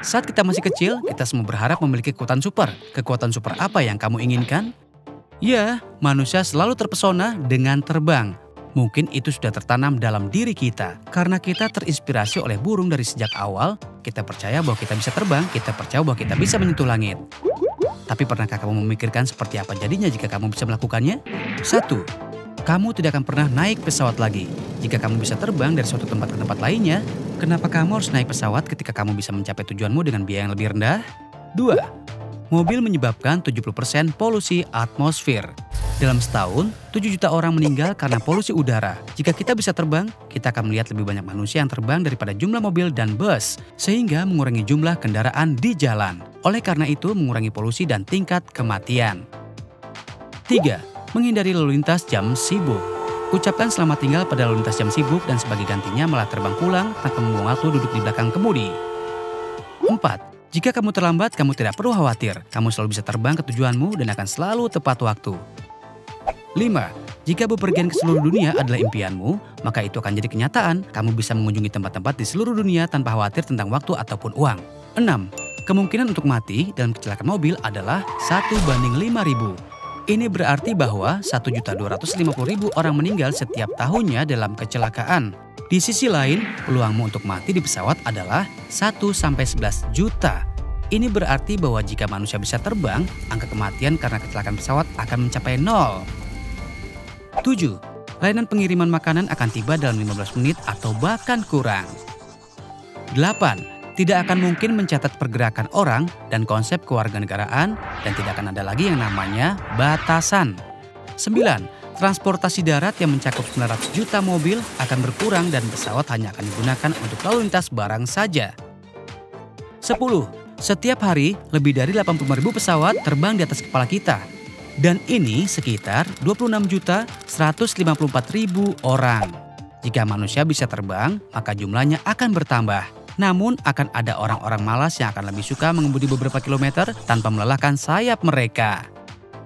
Saat kita masih kecil, kita semua berharap memiliki kekuatan super. Kekuatan super apa yang kamu inginkan? Ya, manusia selalu terpesona dengan terbang. Mungkin itu sudah tertanam dalam diri kita. Karena kita terinspirasi oleh burung dari sejak awal, kita percaya bahwa kita bisa terbang, kita percaya bahwa kita bisa menyentuh langit. Tapi pernahkah kamu memikirkan seperti apa jadinya jika kamu bisa melakukannya? 1. Kamu tidak akan pernah naik pesawat lagi. Jika kamu bisa terbang dari suatu tempat ke tempat lainnya, kenapa kamu harus naik pesawat ketika kamu bisa mencapai tujuanmu dengan biaya yang lebih rendah? 2. Mobil menyebabkan 70% polusi atmosfer. Dalam setahun, 7 juta orang meninggal karena polusi udara. Jika kita bisa terbang, kita akan melihat lebih banyak manusia yang terbang daripada jumlah mobil dan bus, sehingga mengurangi jumlah kendaraan di jalan. Oleh karena itu, mengurangi polusi dan tingkat kematian. 3. Menghindari lalu lintas jam sibuk. Ucapkan selamat tinggal pada lalu lintas jam sibuk dan sebagai gantinya malah terbang pulang tanpa membuang waktu duduk di belakang kemudi. 4. Jika kamu terlambat, kamu tidak perlu khawatir. Kamu selalu bisa terbang ke tujuanmu dan akan selalu tepat waktu. 5. Jika bepergian ke seluruh dunia adalah impianmu, maka itu akan jadi kenyataan. Kamu bisa mengunjungi tempat-tempat di seluruh dunia tanpa khawatir tentang waktu ataupun uang. 6. Kemungkinan untuk mati dalam kecelakaan mobil adalah 1:5.000. Ini berarti bahwa 1.250.000 orang meninggal setiap tahunnya dalam kecelakaan. Di sisi lain, peluangmu untuk mati di pesawat adalah 1-11 juta. Ini berarti bahwa jika manusia bisa terbang, angka kematian karena kecelakaan pesawat akan mencapai 0. 7. Layanan pengiriman makanan akan tiba dalam 15 menit atau bahkan kurang. 8. Tidak akan mungkin mencatat pergerakan orang dan konsep kewarganegaraan dan tidak akan ada lagi yang namanya batasan. 9. Transportasi darat yang mencakup 900 juta mobil akan berkurang dan pesawat hanya akan digunakan untuk lalu lintas barang saja. 10. Setiap hari, lebih dari 80.000 pesawat terbang di atas kepala kita. Dan ini sekitar 26.154.000 orang. Jika manusia bisa terbang, maka jumlahnya akan bertambah. Namun akan ada orang-orang malas yang akan lebih suka mengemudi beberapa kilometer tanpa melelahkan sayap mereka.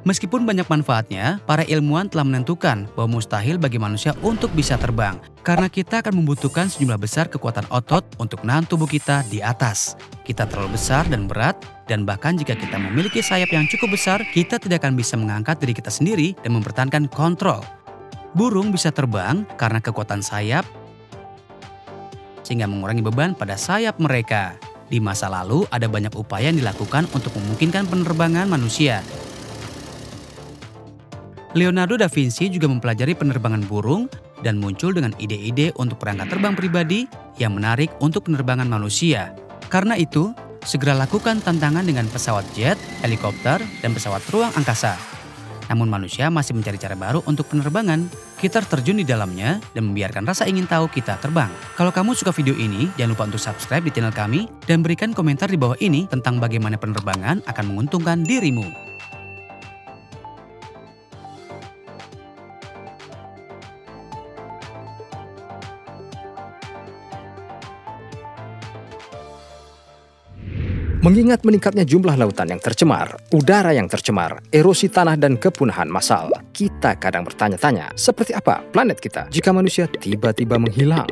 Meskipun banyak manfaatnya, para ilmuwan telah menentukan bahwa mustahil bagi manusia untuk bisa terbang. Karena kita akan membutuhkan sejumlah besar kekuatan otot untuk menahan tubuh kita di atas. Kita terlalu besar dan berat, dan bahkan jika kita memiliki sayap yang cukup besar, kita tidak akan bisa mengangkat diri kita sendiri dan mempertahankan kontrol. Burung bisa terbang karena kekuatan sayap, sehingga mengurangi beban pada sayap mereka. Di masa lalu, ada banyak upaya yang dilakukan untuk memungkinkan penerbangan manusia. Leonardo da Vinci juga mempelajari penerbangan burung dan muncul dengan ide-ide untuk perangkat terbang pribadi yang menarik untuk penerbangan manusia. Karena itu, segera lakukan tantangan dengan pesawat jet, helikopter, dan pesawat ruang angkasa. Namun manusia masih mencari cara baru untuk penerbangan. Kita terjun di dalamnya dan membiarkan rasa ingin tahu kita terbang. Kalau kamu suka video ini, jangan lupa untuk subscribe di channel kami dan berikan komentar di bawah ini tentang bagaimana penerbangan akan menguntungkan dirimu. Mengingat meningkatnya jumlah lautan yang tercemar, udara yang tercemar, erosi tanah dan kepunahan massal, kita kadang bertanya-tanya, seperti apa planet kita jika manusia tiba-tiba menghilang?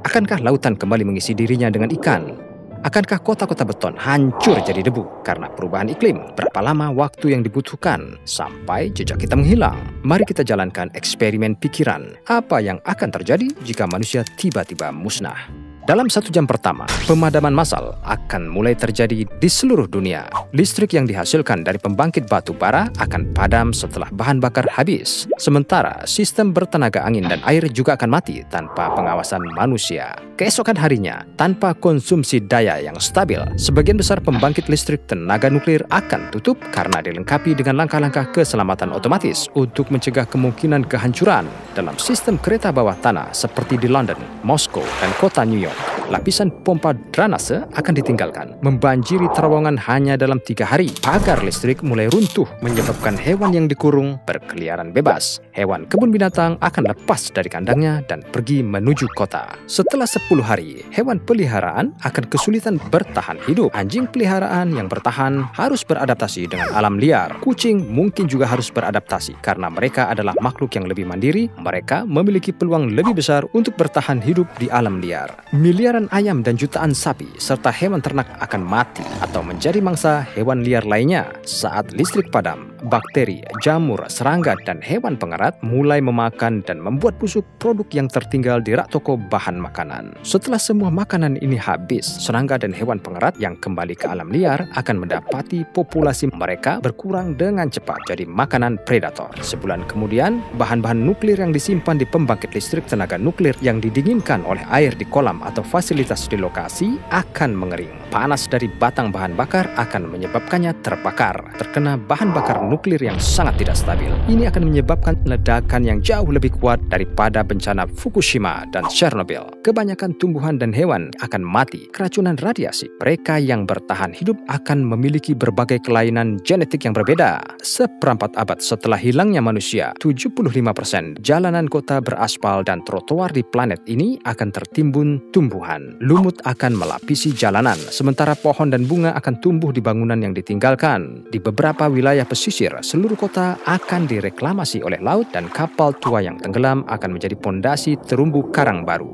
Akankah lautan kembali mengisi dirinya dengan ikan? Akankah kota-kota beton hancur jadi debu karena perubahan iklim? Berapa lama waktu yang dibutuhkan sampai jejak kita menghilang? Mari kita jalankan eksperimen pikiran. Apa yang akan terjadi jika manusia tiba-tiba musnah? Dalam 1 jam pertama, pemadaman massal akan mulai terjadi di seluruh dunia. Listrik yang dihasilkan dari pembangkit batu bara akan padam setelah bahan bakar habis. Sementara sistem bertenaga angin dan air juga akan mati tanpa pengawasan manusia. Keesokan harinya, tanpa konsumsi daya yang stabil, sebagian besar pembangkit listrik tenaga nuklir akan tutup karena dilengkapi dengan langkah-langkah keselamatan otomatis untuk mencegah kemungkinan kehancuran dalam sistem kereta bawah tanah seperti di London, Moskow, dan kota New York. Lapisan pompa drainase akan ditinggalkan, membanjiri terowongan hanya dalam 3 hari. Pagar listrik mulai runtuh, menyebabkan hewan yang dikurung berkeliaran bebas. Hewan kebun binatang akan lepas dari kandangnya dan pergi menuju kota. Setelah 10 hari, hewan peliharaan akan kesulitan bertahan hidup. Anjing peliharaan yang bertahan harus beradaptasi dengan alam liar. Kucing mungkin juga harus beradaptasi karena mereka adalah makhluk yang lebih mandiri. Mereka memiliki peluang lebih besar untuk bertahan hidup di alam liar. Miliaran ayam dan jutaan sapi serta hewan ternak akan mati atau menjadi mangsa hewan liar lainnya saat listrik padam. Bakteri, jamur, serangga, dan hewan pengerat mulai memakan dan membuat busuk produk yang tertinggal di rak toko bahan makanan. Setelah semua makanan ini habis, serangga dan hewan pengerat yang kembali ke alam liar akan mendapati populasi mereka berkurang dengan cepat jadi makanan predator. Sebulan kemudian, bahan-bahan nuklir yang disimpan di pembangkit listrik tenaga nuklir yang didinginkan oleh air di kolam atau fasilitas di lokasi akan mengering. Panas dari batang bahan bakar akan menyebabkannya terbakar, terkena bahan bakar nuklir yang sangat tidak stabil. Ini akan menyebabkan ledakan yang jauh lebih kuat daripada bencana Fukushima dan Chernobyl. Kebanyakan tumbuhan dan hewan akan mati keracunan radiasi. Mereka yang bertahan hidup akan memiliki berbagai kelainan genetik yang berbeda. Seperempat abad setelah hilangnya manusia, 75% jalanan kota beraspal dan trotoar di planet ini akan tertimbun tumbuhan. Lumut akan melapisi jalanan, sementara pohon dan bunga akan tumbuh di bangunan yang ditinggalkan. Di beberapa wilayah pesisir, seluruh kota akan direklamasi oleh laut dan kapal tua yang tenggelam akan menjadi pondasi terumbu karang baru.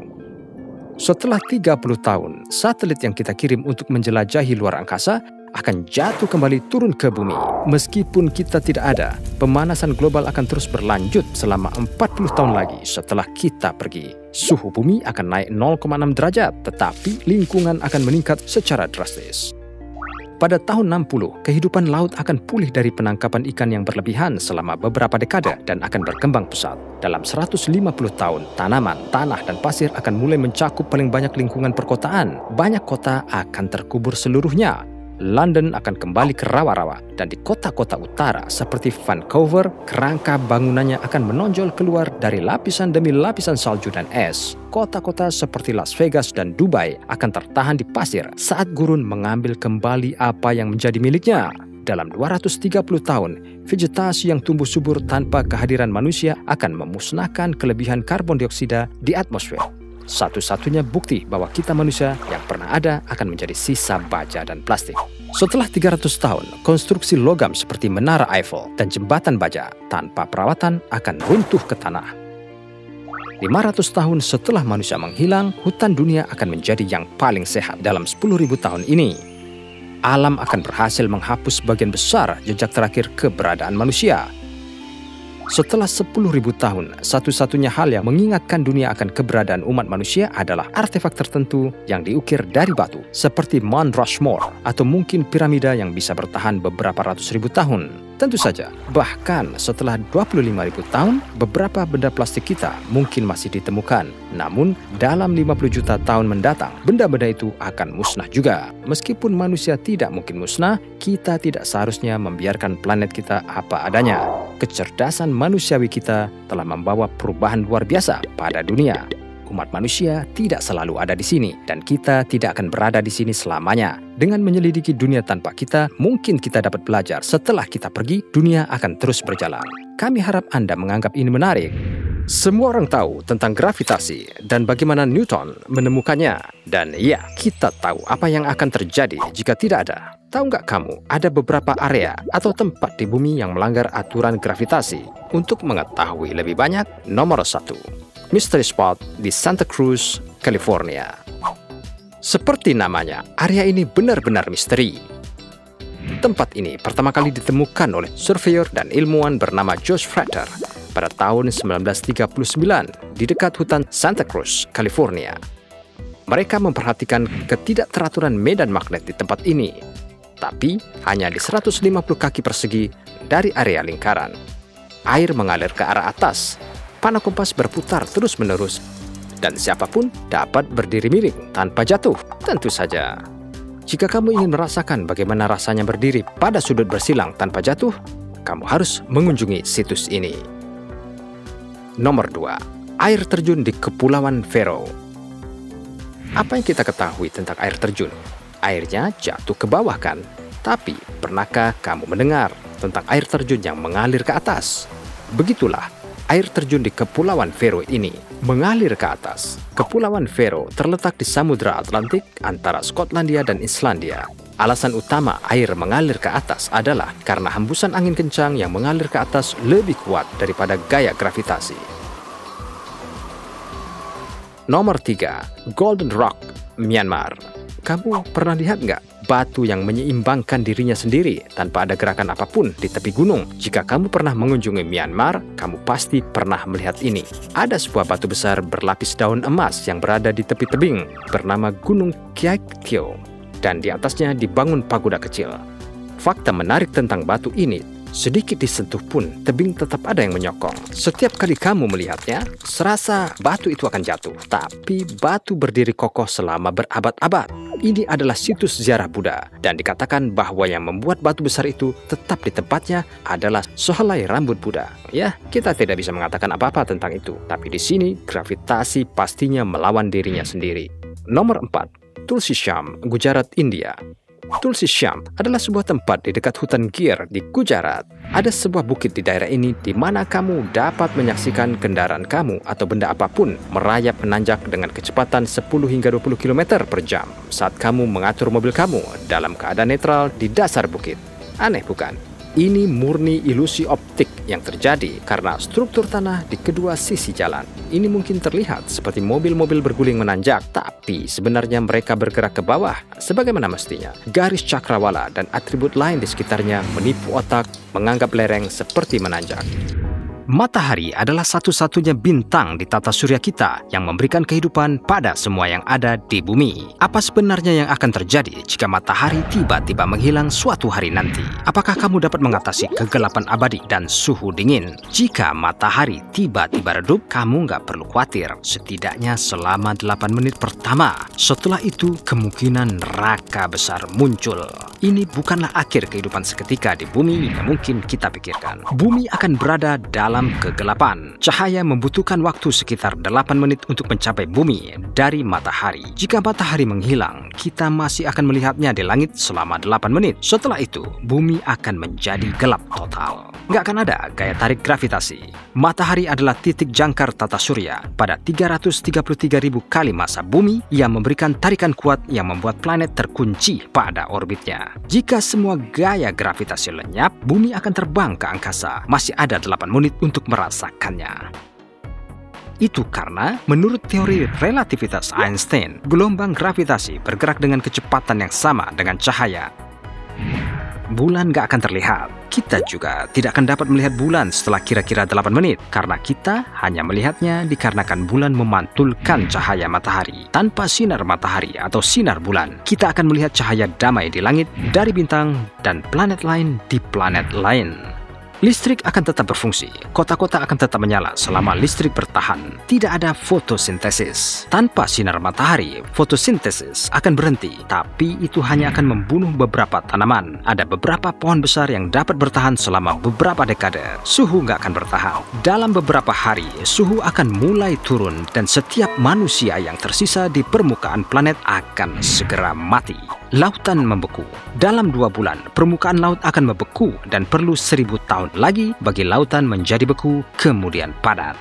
Setelah 30 tahun, satelit yang kita kirim untuk menjelajahi luar angkasa akan jatuh kembali turun ke bumi. Meskipun kita tidak ada, pemanasan global akan terus berlanjut selama 40 tahun lagi setelah kita pergi. Suhu bumi akan naik 0,6 derajat, tetapi lingkungan akan meningkat secara drastis. Pada tahun 60, kehidupan laut akan pulih dari penangkapan ikan yang berlebihan selama beberapa dekade dan akan berkembang pesat. Dalam 150 tahun, tanaman, tanah, dan pasir akan mulai mencakup paling banyak lingkungan perkotaan. Banyak kota akan terkubur seluruhnya. London akan kembali ke rawa-rawa, dan di kota-kota utara seperti Vancouver, kerangka bangunannya akan menonjol keluar dari lapisan demi lapisan salju dan es. Kota-kota seperti Las Vegas dan Dubai akan tertahan di pasir saat gurun mengambil kembali apa yang menjadi miliknya. Dalam 230 tahun, vegetasi yang tumbuh subur tanpa kehadiran manusia akan memusnahkan kelebihan karbon dioksida di atmosfer. Satu-satunya bukti bahwa kita manusia yang pernah ada akan menjadi sisa baja dan plastik. Setelah 300 tahun, konstruksi logam seperti Menara Eiffel dan Jembatan Baja tanpa perawatan akan runtuh ke tanah. 500 tahun setelah manusia menghilang, hutan dunia akan menjadi yang paling sehat dalam 10.000 tahun ini. Alam akan berhasil menghapus sebagian besar jejak terakhir keberadaan manusia. Setelah 10.000 tahun, satu-satunya hal yang mengingatkan dunia akan keberadaan umat manusia adalah artefak tertentu yang diukir dari batu, seperti Mount Rushmore atau mungkin piramida yang bisa bertahan beberapa ratus ribu tahun. Tentu saja, bahkan setelah 25.000 tahun, beberapa benda plastik kita mungkin masih ditemukan. Namun, dalam 50 juta tahun mendatang, benda-benda itu akan musnah juga. Meskipun manusia tidak mungkin musnah, kita tidak seharusnya membiarkan planet kita apa adanya. Kecerdasan manusiawi kita telah membawa perubahan luar biasa pada dunia. Umat manusia tidak selalu ada di sini, dan kita tidak akan berada di sini selamanya. Dengan menyelidiki dunia tanpa kita, mungkin kita dapat belajar setelah kita pergi, dunia akan terus berjalan. Kami harap Anda menganggap ini menarik. Semua orang tahu tentang gravitasi dan bagaimana Newton menemukannya. Dan ya, kita tahu apa yang akan terjadi jika tidak ada. Tahu nggak kamu, ada beberapa area atau tempat di bumi yang melanggar aturan gravitasi. Untuk mengetahui lebih banyak, nomor 1. Mystery Spot di Santa Cruz, California. Seperti namanya, area ini benar-benar misteri. Tempat ini pertama kali ditemukan oleh surveyor dan ilmuwan bernama Josh Frater pada tahun 1939 di dekat hutan Santa Cruz, California. Mereka memperhatikan ketidakteraturan medan magnet di tempat ini, tapi hanya di 150 kaki persegi dari area lingkaran. Air mengalir ke arah atas. Panah kompas berputar terus-menerus, dan siapapun dapat berdiri miring tanpa jatuh. Tentu saja, jika kamu ingin merasakan bagaimana rasanya berdiri pada sudut bersilang tanpa jatuh, kamu harus mengunjungi situs ini. Nomor 2. Air terjun di Kepulauan Vero. Apa yang kita ketahui tentang air terjun? Airnya jatuh ke bawah kan? Tapi, pernahkah kamu mendengar tentang air terjun yang mengalir ke atas? Begitulah, air terjun di Kepulauan Vero ini mengalir ke atas. Kepulauan Vero terletak di Samudra Atlantik antara Skotlandia dan Islandia. Alasan utama air mengalir ke atas adalah karena hembusan angin kencang yang mengalir ke atas lebih kuat daripada gaya gravitasi. Nomor 3, Golden Rock, Myanmar. Kamu pernah lihat nggak batu yang menyeimbangkan dirinya sendiri tanpa ada gerakan apapun di tepi gunung? Jika kamu pernah mengunjungi Myanmar, kamu pasti pernah melihat ini. Ada sebuah batu besar berlapis daun emas yang berada di tepi tebing bernama Gunung Kiai Tio, dan di atasnya dibangun pagoda kecil. Fakta menarik tentang batu ini, sedikit disentuh pun, tebing tetap ada yang menyokong. Setiap kali kamu melihatnya, serasa batu itu akan jatuh. Tapi batu berdiri kokoh selama berabad-abad. Ini adalah situs ziarah Buddha, dan dikatakan bahwa yang membuat batu besar itu tetap di tempatnya adalah sehelai rambut Buddha. Ya, kita tidak bisa mengatakan apa-apa tentang itu. Tapi di sini, gravitasi pastinya melawan dirinya sendiri. Nomor 4, Tulsi Shyam, Gujarat, India. Tulsi Shyam adalah sebuah tempat di dekat hutan Gir di Gujarat. Ada sebuah bukit di daerah ini di mana kamu dapat menyaksikan kendaraan kamu atau benda apapun merayap menanjak dengan kecepatan 10 hingga 20 km per jam saat kamu mengatur mobil kamu dalam keadaan netral di dasar bukit. Aneh bukan? Ini murni ilusi optik yang terjadi karena struktur tanah di kedua sisi jalan. Ini mungkin terlihat seperti mobil-mobil berguling menanjak, tapi sebenarnya mereka bergerak ke bawah sebagaimana mestinya. Garis cakrawala dan atribut lain di sekitarnya menipu otak menganggap lereng seperti menanjak. Matahari adalah satu-satunya bintang di tata surya kita yang memberikan kehidupan pada semua yang ada di bumi. Apa sebenarnya yang akan terjadi jika matahari tiba-tiba menghilang suatu hari nanti? Apakah kamu dapat mengatasi kegelapan abadi dan suhu dingin? Jika matahari tiba-tiba redup, kamu nggak perlu khawatir, setidaknya selama 8 menit pertama. Setelah itu, kemungkinan neraka besar muncul. Ini bukanlah akhir kehidupan seketika di bumi yang mungkin kita pikirkan. Bumi akan berada dalam kegelapan. Cahaya membutuhkan waktu sekitar 8 menit untuk mencapai bumi dari matahari. Jika matahari menghilang, kita masih akan melihatnya di langit selama 8 menit. Setelah itu, bumi akan menjadi gelap total. Nggak akan ada gaya tarik gravitasi. Matahari adalah titik jangkar tata surya. Pada 333.000 kali masa bumi, yang memberikan tarikan kuat yang membuat planet terkunci pada orbitnya. Jika semua gaya gravitasi lenyap, bumi akan terbang ke angkasa. Masih ada 8 menit untuk merasakannya. Itu karena menurut teori relativitas Einstein, gelombang gravitasi bergerak dengan kecepatan yang sama dengan cahaya. Bulan gak akan terlihat. Kita juga tidak akan dapat melihat bulan setelah kira-kira 8 menit karena kita hanya melihatnya dikarenakan bulan memantulkan cahaya matahari. Tanpa sinar matahari atau sinar bulan, kita akan melihat cahaya damai di langit dari bintang dan planet lain di planet lain. Listrik akan tetap berfungsi, kota-kota akan tetap menyala selama listrik bertahan. Tidak ada fotosintesis. Tanpa sinar matahari, fotosintesis akan berhenti, tapi itu hanya akan membunuh beberapa tanaman. Ada beberapa pohon besar yang dapat bertahan selama beberapa dekade. Suhu nggak akan bertahan. Dalam beberapa hari, suhu akan mulai turun dan setiap manusia yang tersisa di permukaan planet akan segera mati. Lautan membeku. Dalam 2 bulan, permukaan laut akan membeku dan perlu 1000 tahun lagi bagi lautan menjadi beku kemudian padat.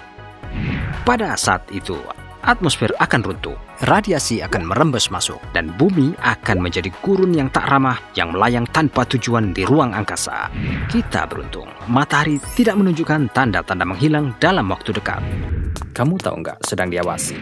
Pada saat itu, atmosfer akan runtuh, radiasi akan merembes masuk, dan bumi akan menjadi gurun yang tak ramah yang melayang tanpa tujuan di ruang angkasa. Kita beruntung, matahari tidak menunjukkan tanda-tanda menghilang dalam waktu dekat. Kamu tahu nggak sedang diawasi?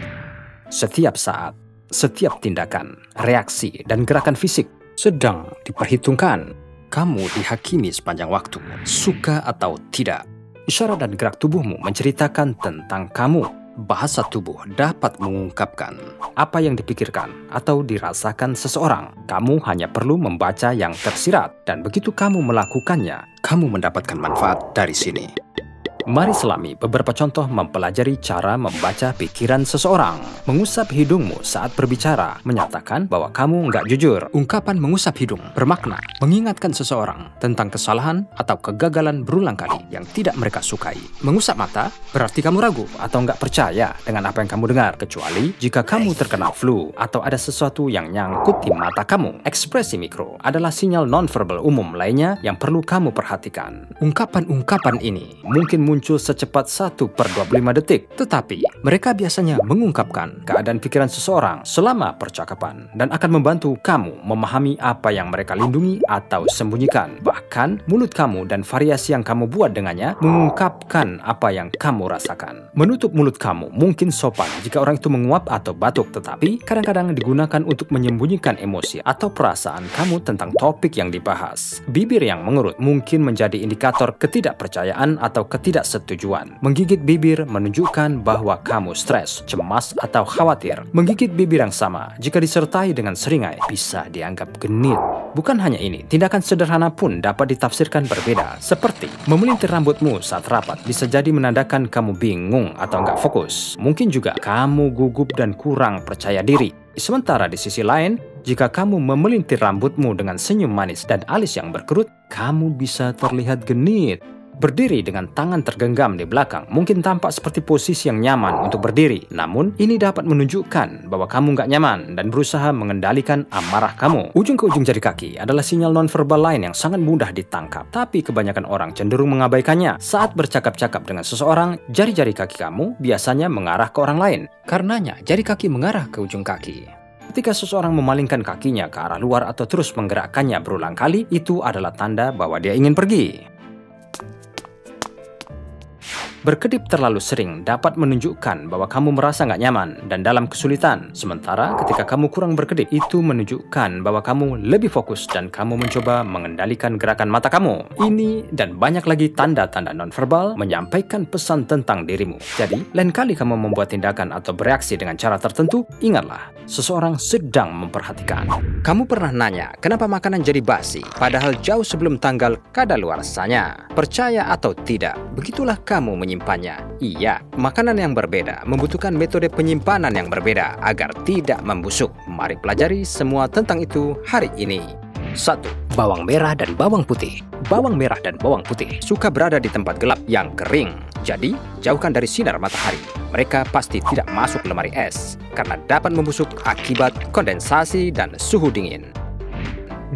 Setiap saat, setiap tindakan, reaksi, dan gerakan fisik sedang diperhitungkan. Kamu dihakimi sepanjang waktu, suka atau tidak. Isyarat dan gerak tubuhmu menceritakan tentang kamu. Bahasa tubuh dapat mengungkapkan apa yang dipikirkan atau dirasakan seseorang. Kamu hanya perlu membaca yang tersirat, dan begitu kamu melakukannya, kamu mendapatkan manfaat dari sini. Mari selami beberapa contoh mempelajari cara membaca pikiran seseorang. Mengusap hidungmu saat berbicara menyatakan bahwa kamu nggak jujur. Ungkapan mengusap hidung bermakna mengingatkan seseorang tentang kesalahan atau kegagalan berulang kali yang tidak mereka sukai. Mengusap mata berarti kamu ragu atau nggak percaya dengan apa yang kamu dengar, kecuali jika kamu terkena flu atau ada sesuatu yang nyangkut di mata kamu. Ekspresi mikro adalah sinyal nonverbal umum lainnya yang perlu kamu perhatikan. Ungkapan-ungkapan ini mungkin muncul secepat 1/25 detik, tetapi mereka biasanya mengungkapkan keadaan pikiran seseorang selama percakapan dan akan membantu kamu memahami apa yang mereka lindungi atau sembunyikan. Bahkan Bahkan mulut kamu dan variasi yang kamu buat dengannya mengungkapkan apa yang kamu rasakan. Menutup mulut kamu mungkin sopan jika orang itu menguap atau batuk, tetapi kadang-kadang digunakan untuk menyembunyikan emosi atau perasaan kamu tentang topik yang dibahas. Bibir yang mengerut mungkin menjadi indikator ketidakpercayaan atau ketidaksetujuan. Menggigit bibir menunjukkan bahwa kamu stres, cemas, atau khawatir. Menggigit bibir yang sama jika disertai dengan seringai bisa dianggap genit. Bukan hanya ini, tindakan sederhana pun dapat ditafsirkan berbeda. Seperti memelintir rambutmu saat rapat bisa jadi menandakan kamu bingung atau nggak fokus. Mungkin juga kamu gugup dan kurang percaya diri. Sementara di sisi lain, jika kamu memelintir rambutmu dengan senyum manis dan alis yang berkerut, kamu bisa terlihat genit. Berdiri dengan tangan tergenggam di belakang mungkin tampak seperti posisi yang nyaman untuk berdiri. Namun, ini dapat menunjukkan bahwa kamu nggak nyaman dan berusaha mengendalikan amarah kamu. Ujung ke ujung jari kaki adalah sinyal nonverbal lain yang sangat mudah ditangkap. Tapi kebanyakan orang cenderung mengabaikannya. Saat bercakap-cakap dengan seseorang, jari-jari kaki kamu biasanya mengarah ke orang lain. Karenanya, jari kaki mengarah ke ujung kaki. Ketika seseorang memalingkan kakinya ke arah luar atau terus menggerakkannya berulang kali, itu adalah tanda bahwa dia ingin pergi. Berkedip terlalu sering dapat menunjukkan bahwa kamu merasa nggak nyaman dan dalam kesulitan. Sementara ketika kamu kurang berkedip, itu menunjukkan bahwa kamu lebih fokus dan kamu mencoba mengendalikan gerakan mata kamu. Ini dan banyak lagi tanda-tanda nonverbal menyampaikan pesan tentang dirimu. Jadi, lain kali kamu membuat tindakan atau bereaksi dengan cara tertentu, ingatlah, seseorang sedang memperhatikan. Kamu pernah nanya, kenapa makanan jadi basi? Padahal jauh sebelum tanggal kadaluarsanya. Percaya atau tidak, begitulah kamu menyimpannya. Iya, makanan yang berbeda membutuhkan metode penyimpanan yang berbeda agar tidak membusuk. Mari pelajari semua tentang itu hari ini. 1. Bawang merah dan bawang putih. Bawang merah dan bawang putih suka berada di tempat gelap yang kering. Jadi, jauhkan dari sinar matahari. Mereka pasti tidak masuk lemari es karena dapat membusuk akibat kondensasi dan suhu dingin.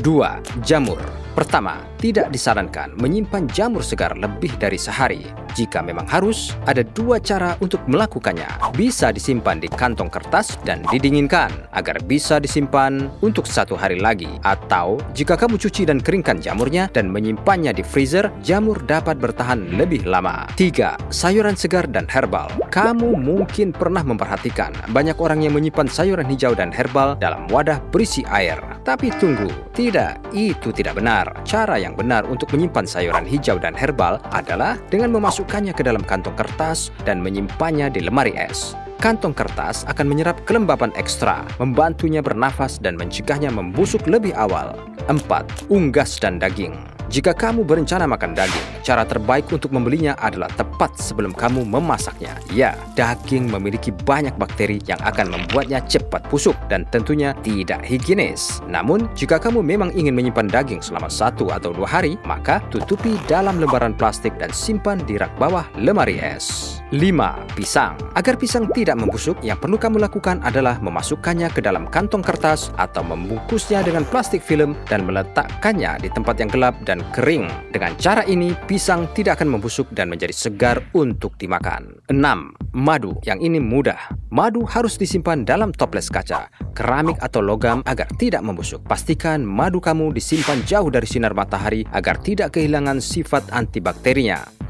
2. Jamur. Pertama, tidak disarankan menyimpan jamur segar lebih dari sehari. Jika memang harus, ada dua cara untuk melakukannya. Bisa disimpan di kantong kertas dan didinginkan agar bisa disimpan untuk 1 hari lagi. Atau, jika kamu cuci dan keringkan jamurnya dan menyimpannya di freezer, jamur dapat bertahan lebih lama. 3. Sayuran segar dan herbal. Kamu mungkin pernah memperhatikan banyak orang yang menyimpan sayuran hijau dan herbal dalam wadah berisi air. Tapi tunggu, tidak, itu tidak benar. Cara yang benar untuk menyimpan sayuran hijau dan herbal adalah dengan memasukkannya ke dalam kantong kertas dan menyimpannya di lemari es. Kantong kertas akan menyerap kelembapan ekstra, membantunya bernafas dan mencegahnya membusuk lebih awal. 4. Unggas dan daging. Jika kamu berencana makan daging, cara terbaik untuk membelinya adalah tepat sebelum kamu memasaknya. Ya, daging memiliki banyak bakteri yang akan membuatnya cepat busuk dan tentunya tidak higienis. Namun, jika kamu memang ingin menyimpan daging selama 1 atau 2 hari, maka tutupi dalam lembaran plastik dan simpan di rak bawah lemari es. 5. Pisang. Agar pisang tidak membusuk, yang perlu kamu lakukan adalah memasukkannya ke dalam kantong kertas atau membungkusnya dengan plastik film dan meletakkannya di tempat yang gelap dan kering. Dengan cara ini, pisang tidak akan membusuk dan menjadi segar untuk dimakan. 6. Madu. Yang ini mudah. Madu harus disimpan dalam toples kaca, keramik atau logam agar tidak membusuk. Pastikan madu kamu disimpan jauh dari sinar matahari agar tidak kehilangan sifat antibakterinya.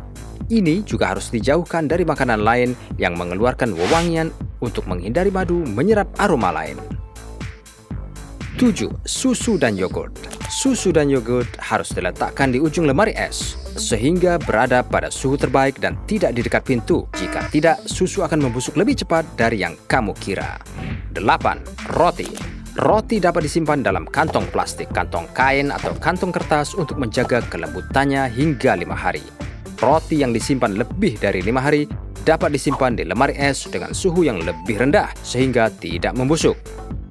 Ini juga harus dijauhkan dari makanan lain yang mengeluarkan wewangian untuk menghindari madu menyerap aroma lain. 7. Susu dan yogurt. Susu dan yogurt harus diletakkan di ujung lemari es sehingga berada pada suhu terbaik dan tidak di dekat pintu. Jika tidak, susu akan membusuk lebih cepat dari yang kamu kira. 8. Roti. Roti dapat disimpan dalam kantong plastik, kantong kain, atau kantong kertas untuk menjaga kelembutannya hingga 5 hari. Roti yang disimpan lebih dari 5 hari dapat disimpan di lemari es dengan suhu yang lebih rendah sehingga tidak membusuk.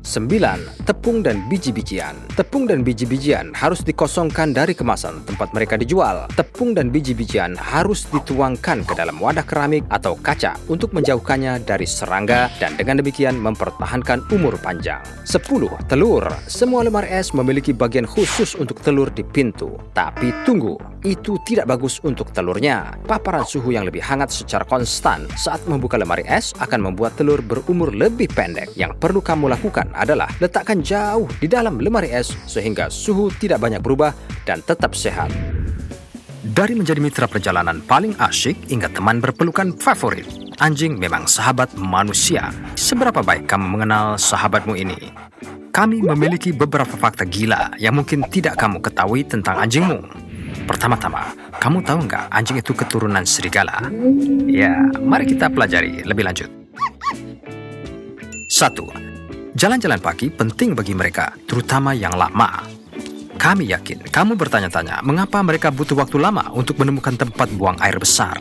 9. Tepung dan biji-bijian. Tepung dan biji-bijian harus dikosongkan dari kemasan tempat mereka dijual. Tepung dan biji-bijian harus dituangkan ke dalam wadah keramik atau kaca untuk menjauhkannya dari serangga dan dengan demikian mempertahankan umur panjang. 10. Telur. Semua lemari es memiliki bagian khusus untuk telur di pintu. Tapi tunggu, itu tidak bagus untuk telurnya. Paparan suhu yang lebih hangat secara konstan saat membuka lemari es akan membuat telur berumur lebih pendek. Yang perlu kamu lakukan adalah letakkan jauh di dalam lemari es sehingga suhu tidak banyak berubah dan tetap sehat. Dari menjadi mitra perjalanan paling asyik hingga teman berpelukan favorit, anjing memang sahabat manusia. Seberapa baik kamu mengenal sahabatmu ini? Kami memiliki beberapa fakta gila yang mungkin tidak kamu ketahui tentang anjingmu. Pertama-tama, kamu tahu nggak anjing itu keturunan serigala? Ya, mari kita pelajari lebih lanjut. 1. Jalan-jalan pagi penting bagi mereka, terutama yang lama. Kami yakin kamu bertanya-tanya mengapa mereka butuh waktu lama untuk menemukan tempat buang air besar.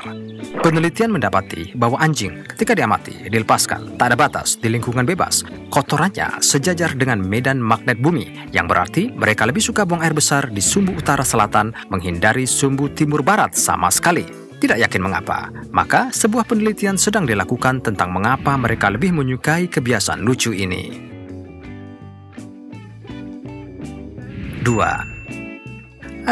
Penelitian mendapati bahwa anjing ketika diamati, dilepaskan, tak ada batas di lingkungan bebas, kotorannya sejajar dengan medan magnet bumi, yang berarti mereka lebih suka buang air besar di sumbu utara selatan menghindari sumbu timur barat sama sekali. Tidak yakin mengapa, maka sebuah penelitian sedang dilakukan tentang mengapa mereka lebih menyukai kebiasaan lucu ini. 2.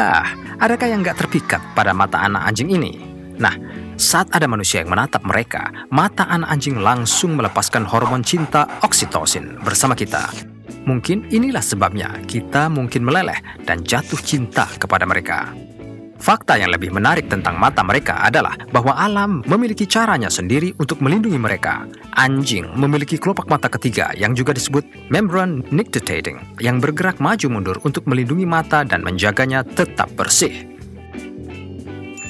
Adakah yang nggak terpikat pada mata anak anjing ini? Nah, saat ada manusia yang menatap mereka, mata anak anjing langsung melepaskan hormon cinta oksitosin bersama kita. Mungkin inilah sebabnya kita mungkin meleleh dan jatuh cinta kepada mereka. Fakta yang lebih menarik tentang mata mereka adalah bahwa alam memiliki caranya sendiri untuk melindungi mereka. Anjing memiliki kelopak mata ketiga yang juga disebut membran nictitating yang bergerak maju mundur untuk melindungi mata dan menjaganya tetap bersih.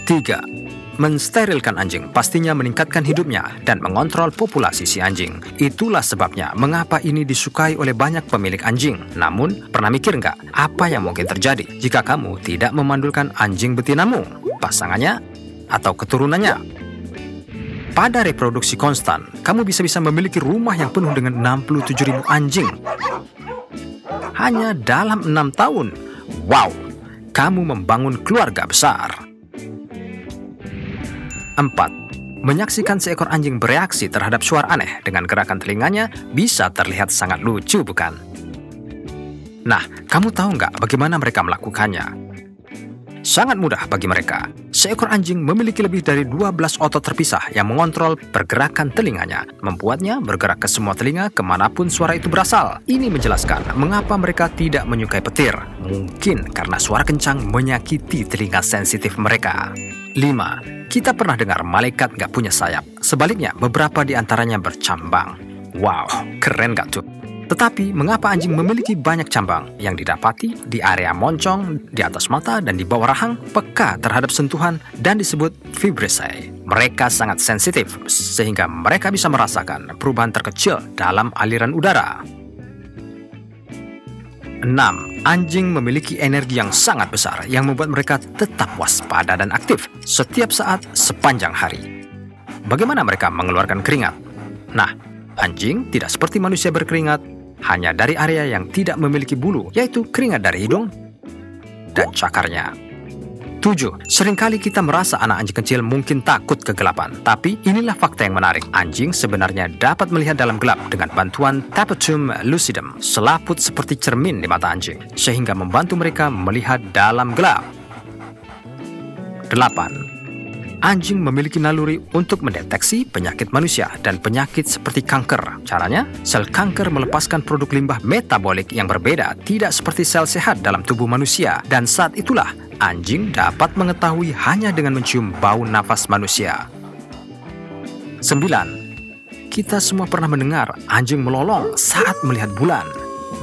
3. Mensterilkan anjing pastinya meningkatkan hidupnya dan mengontrol populasi si anjing. Itulah sebabnya mengapa ini disukai oleh banyak pemilik anjing. Namun, pernah mikir nggak apa yang mungkin terjadi jika kamu tidak memandulkan anjing betinamu, pasangannya, atau keturunannya? Pada reproduksi konstan, kamu bisa-bisa memiliki rumah yang penuh dengan 67.000 anjing. Hanya dalam 6 tahun. Wow, kamu membangun keluarga besar. 4. Menyaksikan seekor anjing bereaksi terhadap suara aneh dengan gerakan telinganya bisa terlihat sangat lucu, bukan? Nah, kamu tahu nggak bagaimana mereka melakukannya? Sangat mudah bagi mereka. Seekor anjing memiliki lebih dari 12 otot terpisah yang mengontrol pergerakan telinganya, membuatnya bergerak ke semua telinga kemanapun suara itu berasal. Ini menjelaskan mengapa mereka tidak menyukai petir. Mungkin karena suara kencang menyakiti telinga sensitif mereka. 5. Kita pernah dengar malaikat nggak punya sayap. Sebaliknya, beberapa di antaranya bercambang. Wow, keren nggak tuh? Tetapi, mengapa anjing memiliki banyak cambang yang didapati di area moncong, di atas mata, dan di bawah rahang, peka terhadap sentuhan dan disebut vibrissae. Mereka sangat sensitif, sehingga mereka bisa merasakan perubahan terkecil dalam aliran udara. 6. Anjing memiliki energi yang sangat besar yang membuat mereka tetap waspada dan aktif setiap saat sepanjang hari. Bagaimana mereka mengeluarkan keringat? Nah, anjing tidak seperti manusia berkeringat, hanya dari area yang tidak memiliki bulu, yaitu keringat dari hidung dan cakarnya. 7. Seringkali kita merasa anak anjing kecil mungkin takut kegelapan. Tapi inilah fakta yang menarik. Anjing sebenarnya dapat melihat dalam gelap dengan bantuan tapetum lucidum, selaput seperti cermin di mata anjing, sehingga membantu mereka melihat dalam gelap. 8. Anjing memiliki naluri untuk mendeteksi penyakit manusia dan penyakit seperti kanker. Caranya, sel kanker melepaskan produk limbah metabolik yang berbeda, tidak seperti sel sehat dalam tubuh manusia. Dan saat itulah, anjing dapat mengetahui hanya dengan mencium bau nafas manusia. 9. Kita semua pernah mendengar anjing melolong saat melihat bulan.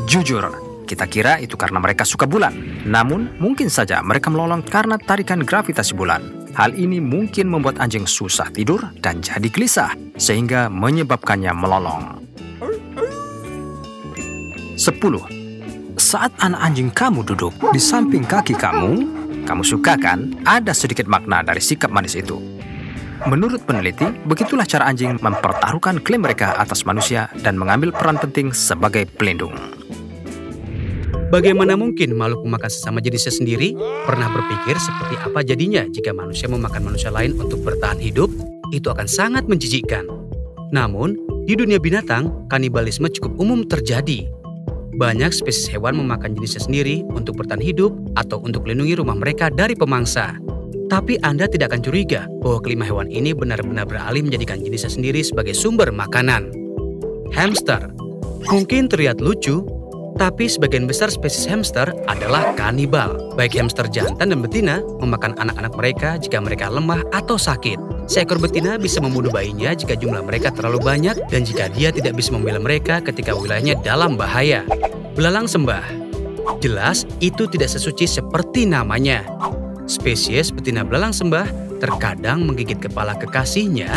Jujur, kita kira itu karena mereka suka bulan. Namun, mungkin saja mereka melolong karena tarikan gravitasi bulan. Hal ini mungkin membuat anjing susah tidur dan jadi gelisah, sehingga menyebabkannya melolong. 10. Saat anak anjing kamu duduk di samping kaki kamu suka kan? Ada sedikit makna dari sikap manis itu. Menurut peneliti, begitulah cara anjing mempertaruhkan klaim mereka atas manusia dan mengambil peran penting sebagai pelindung. Bagaimana mungkin makhluk memakan sesama jenisnya sendiri? Pernah berpikir seperti apa jadinya jika manusia memakan manusia lain untuk bertahan hidup? Itu akan sangat menjijikkan. Namun, di dunia binatang, kanibalisme cukup umum terjadi. Banyak spesies hewan memakan jenisnya sendiri untuk bertahan hidup atau untuk melindungi rumah mereka dari pemangsa. Tapi Anda tidak akan curiga bahwa kelima hewan ini benar-benar beralih menjadikan jenisnya sendiri sebagai sumber makanan. Hamster. Mungkin terlihat lucu, Tapi sebagian besar spesies hamster adalah kanibal. Baik hamster jantan dan betina memakan anak-anak mereka jika mereka lemah atau sakit. Seekor betina bisa membunuh bayinya jika jumlah mereka terlalu banyak dan jika dia tidak bisa membela mereka ketika wilayahnya dalam bahaya. Belalang sembah. Jelas, itu tidak sesuci seperti namanya. Spesies betina belalang sembah terkadang menggigit kepala kekasihnya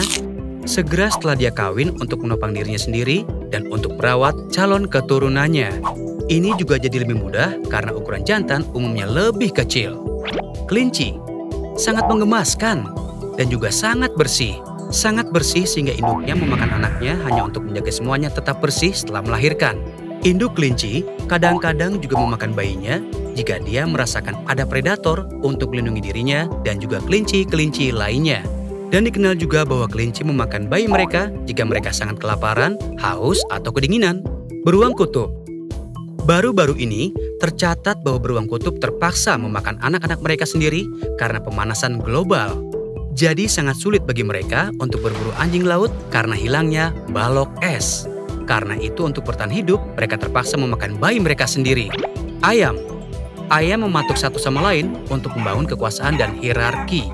segera setelah dia kawin untuk menopang dirinya sendiri dan untuk merawat calon keturunannya. Ini juga jadi lebih mudah karena ukuran jantan umumnya lebih kecil. Kelinci sangat menggemaskan dan juga sangat bersih. Sangat bersih sehingga induknya memakan anaknya hanya untuk menjaga semuanya tetap bersih setelah melahirkan. Induk kelinci kadang-kadang juga memakan bayinya jika dia merasakan ada predator untuk melindungi dirinya dan juga kelinci-kelinci lainnya. Dan dikenal juga bahwa kelinci memakan bayi mereka jika mereka sangat kelaparan, haus, atau kedinginan. Beruang kutub. Baru-baru ini tercatat bahwa beruang kutub terpaksa memakan anak-anak mereka sendiri karena pemanasan global. Jadi sangat sulit bagi mereka untuk berburu anjing laut karena hilangnya balok es. Karena itu untuk bertahan hidup, mereka terpaksa memakan bayi mereka sendiri. Ayam. Ayam mematuk satu sama lain untuk membangun kekuasaan dan hierarki.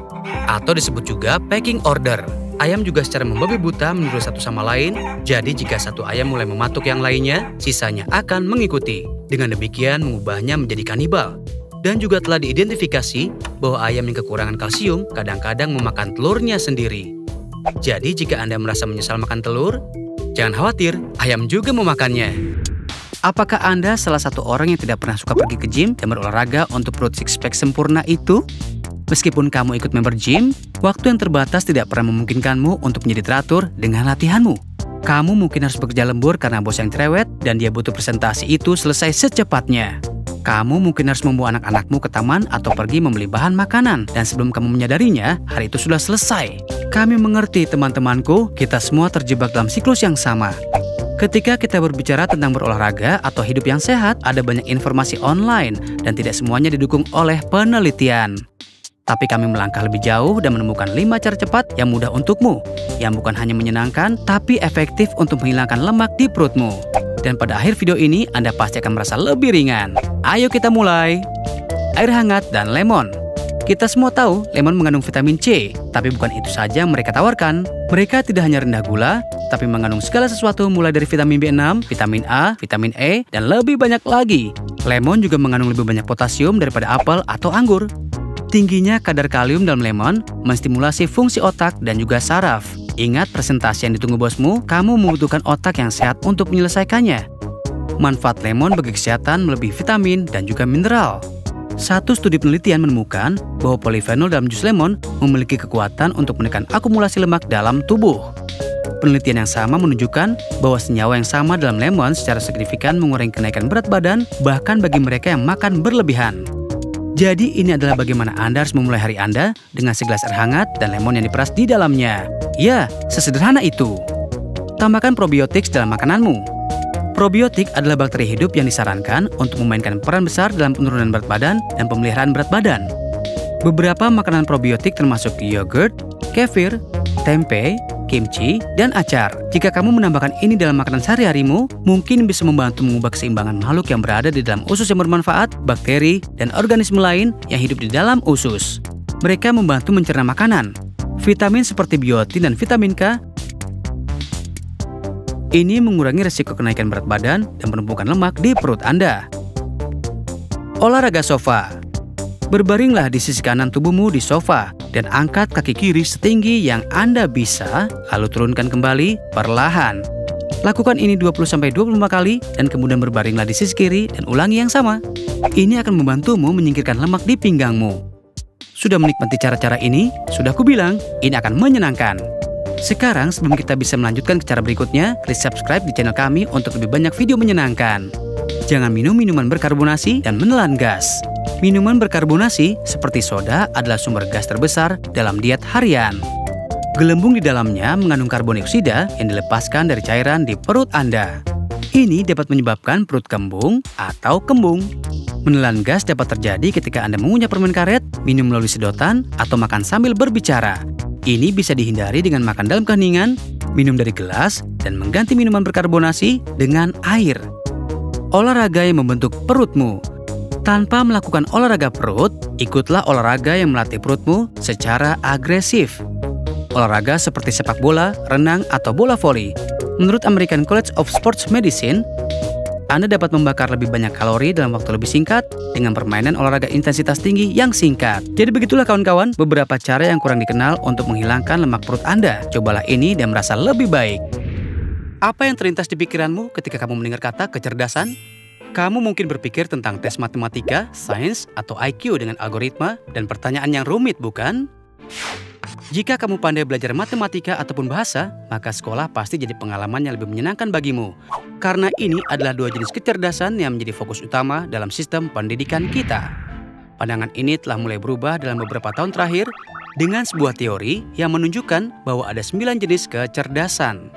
Atau disebut juga pecking order. Ayam juga secara membabi buta meniru satu sama lain, jadi jika satu ayam mulai mematuk yang lainnya, sisanya akan mengikuti. Dengan demikian mengubahnya menjadi kanibal. Dan juga telah diidentifikasi bahwa ayam yang kekurangan kalsium kadang-kadang memakan telurnya sendiri. Jadi jika Anda merasa menyesal makan telur, jangan khawatir, ayam juga memakannya. Apakah Anda salah satu orang yang tidak pernah suka pergi ke gym dan berolahraga untuk perut six pack sempurna itu? Meskipun kamu ikut member gym, waktu yang terbatas tidak pernah memungkinkanmu untuk menjadi teratur dengan latihanmu. Kamu mungkin harus bekerja lembur karena bos yang cerewet dan dia butuh presentasi itu selesai secepatnya. Kamu mungkin harus membawa anak-anakmu ke taman atau pergi membeli bahan makanan dan sebelum kamu menyadarinya, hari itu sudah selesai. Kami mengerti teman-temanku, kita semua terjebak dalam siklus yang sama. Ketika kita berbicara tentang berolahraga atau hidup yang sehat, ada banyak informasi online dan tidak semuanya didukung oleh penelitian. Tapi kami melangkah lebih jauh dan menemukan 5 cara cepat yang mudah untukmu, yang bukan hanya menyenangkan, tapi efektif untuk menghilangkan lemak di perutmu. Dan pada akhir video ini, Anda pasti akan merasa lebih ringan. Ayo kita mulai. Air hangat dan lemon. Kita semua tahu lemon mengandung vitamin C, tapi bukan itu saja yang mereka tawarkan. Mereka tidak hanya rendah gula, tapi mengandung segala sesuatu mulai dari vitamin B6, vitamin A, vitamin E, dan lebih banyak lagi. Lemon juga mengandung lebih banyak potasium daripada apel atau anggur. Tingginya kadar kalium dalam lemon menstimulasi fungsi otak dan juga saraf. Ingat presentasi yang ditunggu bosmu, kamu membutuhkan otak yang sehat untuk menyelesaikannya. Manfaat lemon bagi kesehatan melebihi vitamin dan juga mineral. Satu studi penelitian menemukan bahwa polifenol dalam jus lemon memiliki kekuatan untuk menekan akumulasi lemak dalam tubuh. Penelitian yang sama menunjukkan bahwa senyawa yang sama dalam lemon secara signifikan mengurangi kenaikan berat badan bahkan bagi mereka yang makan berlebihan. Jadi ini adalah bagaimana Anda harus memulai hari Anda dengan segelas air hangat dan lemon yang diperas di dalamnya. Ya, sesederhana itu. Tambahkan probiotik dalam makananmu. Probiotik adalah bakteri hidup yang disarankan untuk memainkan peran besar dalam penurunan berat badan dan pemeliharaan berat badan. Beberapa makanan probiotik termasuk yogurt, kefir, tempe, kimchi, dan acar. Jika kamu menambahkan ini dalam makanan sehari-harimu, mungkin bisa membantu mengubah keseimbangan makhluk yang berada di dalam usus yang bermanfaat, bakteri, dan organisme lain yang hidup di dalam usus. Mereka membantu mencerna makanan. Vitamin seperti biotin dan vitamin K ini mengurangi resiko kenaikan berat badan dan penumpukan lemak di perut Anda. Olahraga sofa. Berbaringlah di sisi kanan tubuhmu di sofa dan angkat kaki kiri setinggi yang Anda bisa, lalu turunkan kembali perlahan. Lakukan ini 20-25 kali dan kemudian berbaringlah di sisi kiri dan ulangi yang sama. Ini akan membantumu menyingkirkan lemak di pinggangmu. Sudah menikmati cara-cara ini? Sudah kubilang, ini akan menyenangkan. Sekarang sebelum kita bisa melanjutkan ke cara berikutnya, klik subscribe di channel kami untuk lebih banyak video menyenangkan. Jangan minum minuman berkarbonasi dan menelan gas. Minuman berkarbonasi seperti soda adalah sumber gas terbesar dalam diet harian. Gelembung di dalamnya mengandung karbon dioksida yang dilepaskan dari cairan di perut Anda. Ini dapat menyebabkan perut kembung atau kembung. Menelan gas dapat terjadi ketika Anda mengunyah permen karet, minum melalui sedotan, atau makan sambil berbicara. Ini bisa dihindari dengan makan dalam keheningan, minum dari gelas, dan mengganti minuman berkarbonasi dengan air. Olahraga yang membentuk perutmu. Tanpa melakukan olahraga perut, ikutlah olahraga yang melatih perutmu secara agresif. Olahraga seperti sepak bola, renang, atau bola voli. Menurut American College of Sports Medicine, Anda dapat membakar lebih banyak kalori dalam waktu lebih singkat dengan permainan olahraga intensitas tinggi yang singkat. Jadi begitulah kawan-kawan, beberapa cara yang kurang dikenal untuk menghilangkan lemak perut Anda. Cobalah ini dan merasa lebih baik. Apa yang terlintas di pikiranmu ketika kamu mendengar kata kecerdasan? Kamu mungkin berpikir tentang tes matematika, sains, atau IQ dengan algoritma dan pertanyaan yang rumit, bukan? Jika kamu pandai belajar matematika ataupun bahasa, maka sekolah pasti jadi pengalaman yang lebih menyenangkan bagimu. Karena ini adalah dua jenis kecerdasan yang menjadi fokus utama dalam sistem pendidikan kita. Pandangan ini telah mulai berubah dalam beberapa tahun terakhir dengan sebuah teori yang menunjukkan bahwa ada 9 jenis kecerdasan.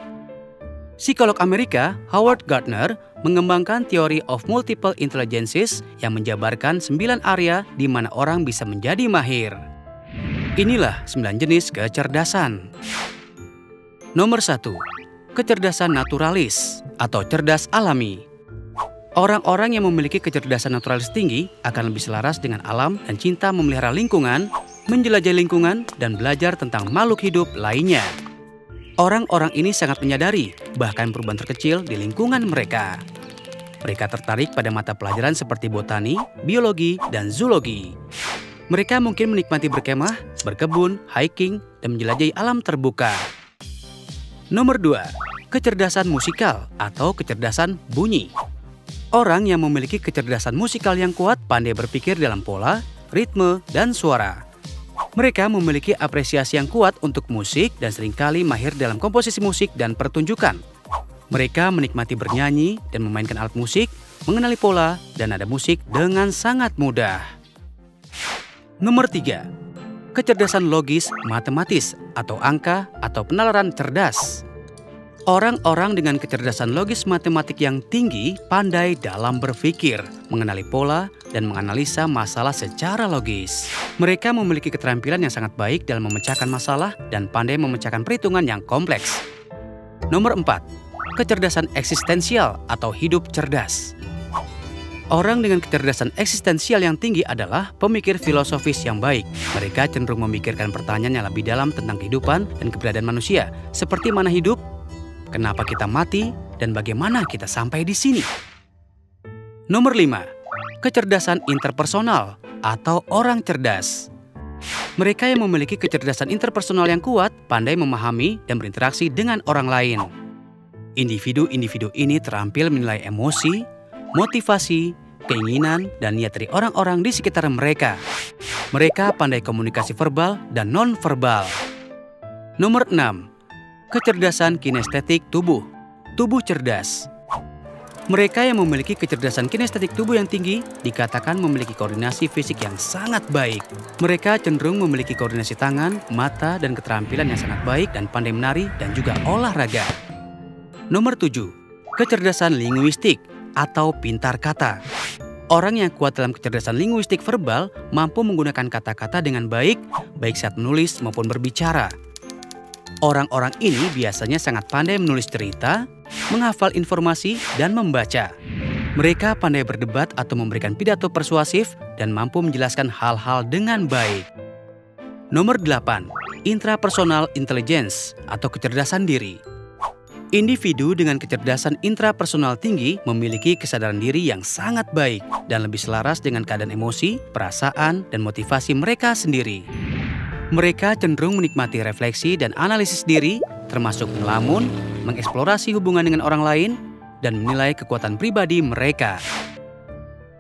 Psikolog Amerika Howard Gardner mengembangkan teori of multiple intelligences yang menjabarkan 9 area di mana orang bisa menjadi mahir. Inilah 9 jenis kecerdasan. Nomor 1. Kecerdasan naturalis atau cerdas alami. Orang-orang yang memiliki kecerdasan naturalis tinggi akan lebih selaras dengan alam dan cinta memelihara lingkungan, menjelajahi lingkungan, dan belajar tentang makhluk hidup lainnya. Orang-orang ini sangat menyadari bahkan perubahan terkecil di lingkungan mereka. Mereka tertarik pada mata pelajaran seperti botani, biologi, dan zoologi. Mereka mungkin menikmati berkemah, berkebun, hiking, dan menjelajahi alam terbuka. Nomor 2. Kecerdasan musikal atau kecerdasan bunyi. Orang yang memiliki kecerdasan musikal yang kuat pandai berpikir dalam pola, ritme, dan suara. Mereka memiliki apresiasi yang kuat untuk musik dan seringkali mahir dalam komposisi musik dan pertunjukan. Mereka menikmati bernyanyi dan memainkan alat musik, mengenali pola dan nada musik dengan sangat mudah. Nomor 3. Kecerdasan logis matematis atau angka atau penalaran cerdas. Orang-orang dengan kecerdasan logis matematik yang tinggi pandai dalam berpikir, mengenali pola, dan menganalisa masalah secara logis. Mereka memiliki keterampilan yang sangat baik dalam memecahkan masalah dan pandai memecahkan perhitungan yang kompleks. Nomor 4. Kecerdasan eksistensial atau hidup cerdas. Orang dengan kecerdasan eksistensial yang tinggi adalah pemikir filosofis yang baik. Mereka cenderung memikirkan pertanyaan yang lebih dalam tentang kehidupan dan keberadaan manusia, seperti mana hidup, kenapa kita mati, dan bagaimana kita sampai di sini. Nomor 5. Kecerdasan interpersonal atau orang cerdas. Mereka yang memiliki kecerdasan interpersonal yang kuat pandai memahami dan berinteraksi dengan orang lain. Individu-individu ini terampil menilai emosi, motivasi, keinginan, dan niat dari orang-orang di sekitar mereka. Mereka pandai komunikasi verbal dan non-verbal. Nomor 6. Kecerdasan kinestetik tubuh. Tubuh cerdas. Mereka yang memiliki kecerdasan kinestetik tubuh yang tinggi dikatakan memiliki koordinasi fisik yang sangat baik. Mereka cenderung memiliki koordinasi tangan, mata, dan keterampilan yang sangat baik dan pandai menari dan juga olahraga. Nomor 7. Kecerdasan linguistik atau pintar kata. Orang yang kuat dalam kecerdasan linguistik verbal mampu menggunakan kata-kata dengan baik saat menulis maupun berbicara. Orang-orang ini biasanya sangat pandai menulis cerita, menghafal informasi, dan membaca. Mereka pandai berdebat atau memberikan pidato persuasif dan mampu menjelaskan hal-hal dengan baik. Nomor 8. Intrapersonal intelligence atau kecerdasan diri. Individu dengan kecerdasan intrapersonal tinggi memiliki kesadaran diri yang sangat baik dan lebih selaras dengan keadaan emosi, perasaan, dan motivasi mereka sendiri. Mereka cenderung menikmati refleksi dan analisis diri, termasuk melamun, mengeksplorasi hubungan dengan orang lain, dan menilai kekuatan pribadi mereka.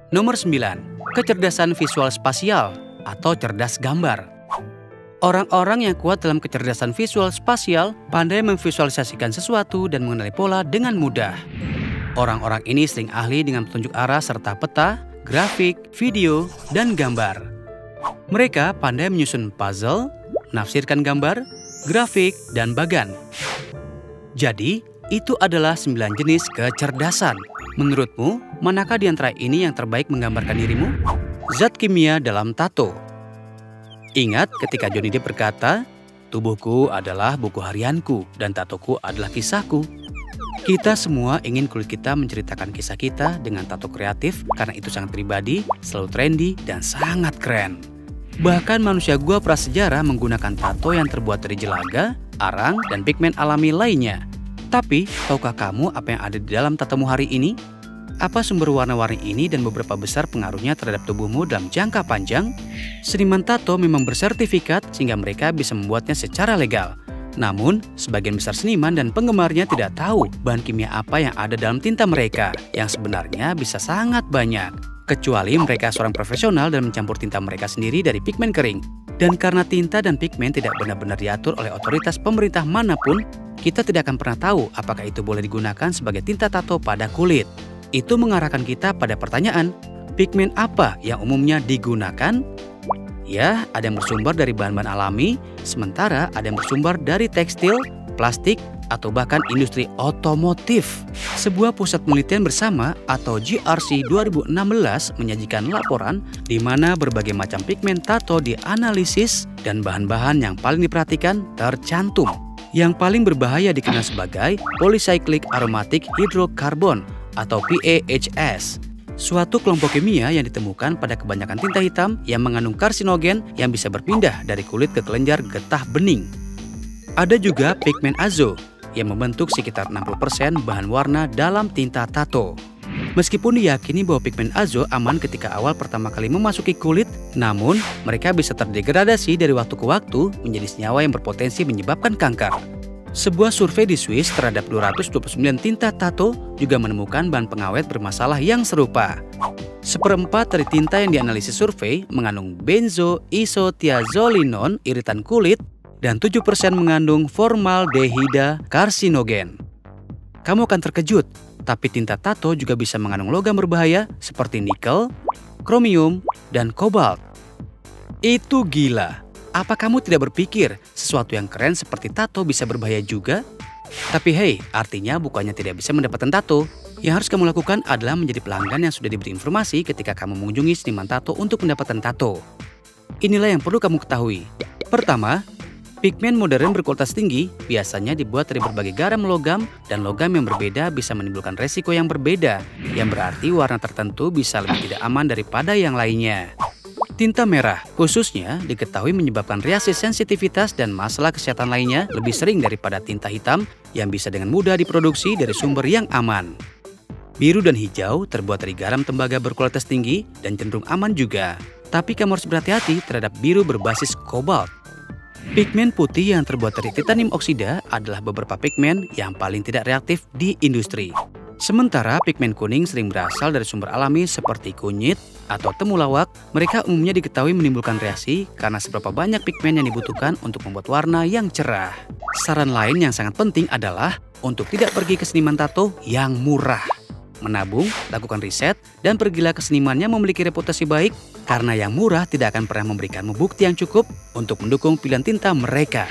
Nomor 9. Kecerdasan visual spasial atau cerdas gambar. Orang-orang yang kuat dalam kecerdasan visual spasial pandai memvisualisasikan sesuatu dan mengenali pola dengan mudah. Orang-orang ini sering ahli dengan petunjuk arah serta peta, grafik, video, dan gambar. Mereka pandai menyusun puzzle, menafsirkan gambar, grafik, dan bagan. Jadi, itu adalah 9 jenis kecerdasan. Menurutmu, manakah di antara ini yang terbaik menggambarkan dirimu? Zat kimia dalam tato. Ingat ketika Johnny Depp berkata, "Tubuhku adalah buku harianku dan tatoku adalah kisahku." Kita semua ingin kulit kita menceritakan kisah kita dengan tato kreatif karena itu sangat pribadi, selalu trendy, dan sangat keren. Bahkan manusia gua prasejarah menggunakan tato yang terbuat dari jelaga, arang, dan pigmen alami lainnya. Tapi, tahukah kamu apa yang ada di dalam tatomu hari ini? Apa sumber warna-warni ini dan beberapa besar pengaruhnya terhadap tubuhmu dalam jangka panjang? Seniman tato memang bersertifikat sehingga mereka bisa membuatnya secara legal. Namun, sebagian besar seniman dan penggemarnya tidak tahu bahan kimia apa yang ada dalam tinta mereka, yang sebenarnya bisa sangat banyak. Kecuali mereka seorang profesional dan mencampur tinta mereka sendiri dari pigmen kering. Dan karena tinta dan pigmen tidak benar-benar diatur oleh otoritas pemerintah manapun, kita tidak akan pernah tahu apakah itu boleh digunakan sebagai tinta tato pada kulit. Itu mengarahkan kita pada pertanyaan, pigmen apa yang umumnya digunakan? Ya, ada yang bersumber dari bahan-bahan alami, sementara ada yang bersumber dari tekstil, plastik, atau bahkan industri otomotif. Sebuah pusat penelitian bersama atau GRC 2016 menyajikan laporan di mana berbagai macam pigmen tato dianalisis dan bahan-bahan yang paling diperhatikan tercantum. Yang paling berbahaya dikenal sebagai polycyclic aromatic hydrocarbon atau PAHs. Suatu kelompok kimia yang ditemukan pada kebanyakan tinta hitam yang mengandung karsinogen yang bisa berpindah dari kulit ke kelenjar getah bening. Ada juga pigmen azo yang membentuk sekitar 60% bahan warna dalam tinta tato. Meskipun diyakini bahwa pigmen azo aman ketika awal pertama kali memasuki kulit, namun mereka bisa terdegradasi dari waktu ke waktu menjadi senyawa yang berpotensi menyebabkan kanker. Sebuah survei di Swiss terhadap 229 tinta tato juga menemukan bahan pengawet bermasalah yang serupa. Seperempat dari tinta yang dianalisis survei mengandung benzoisothiazolinone iritan kulit, dan 7% mengandung formaldehida karsinogen. Kamu akan terkejut, tapi tinta tato juga bisa mengandung logam berbahaya seperti nikel, kromium, dan kobalt. Itu gila. Apa kamu tidak berpikir sesuatu yang keren seperti tato bisa berbahaya juga? Tapi hey, artinya bukannya tidak bisa mendapatkan tato. Yang harus kamu lakukan adalah menjadi pelanggan yang sudah diberi informasi ketika kamu mengunjungi seniman tato untuk mendapatkan tato. Inilah yang perlu kamu ketahui. Pertama, pigmen modern berkualitas tinggi biasanya dibuat dari berbagai garam logam, dan logam yang berbeda bisa menimbulkan resiko yang berbeda, yang berarti warna tertentu bisa lebih tidak aman daripada yang lainnya. Tinta merah khususnya diketahui menyebabkan reaksi sensitivitas dan masalah kesehatan lainnya lebih sering daripada tinta hitam yang bisa dengan mudah diproduksi dari sumber yang aman. Biru dan hijau terbuat dari garam tembaga berkualitas tinggi dan cenderung aman juga. Tapi kamu harus berhati-hati terhadap biru berbasis kobalt. Pigmen putih yang terbuat dari titanium oksida adalah beberapa pigmen yang paling tidak reaktif di industri. Sementara pigmen kuning sering berasal dari sumber alami seperti kunyit atau temulawak. Mereka umumnya diketahui menimbulkan reaksi karena seberapa banyak pigmen yang dibutuhkan untuk membuat warna yang cerah. Saran lain yang sangat penting adalah untuk tidak pergi ke seniman tato yang murah. Menabung, lakukan riset, dan pergilah ke seniman yang memiliki reputasi baik, karena yang murah tidak akan pernah memberikanmu bukti yang cukup untuk mendukung pilihan tinta mereka.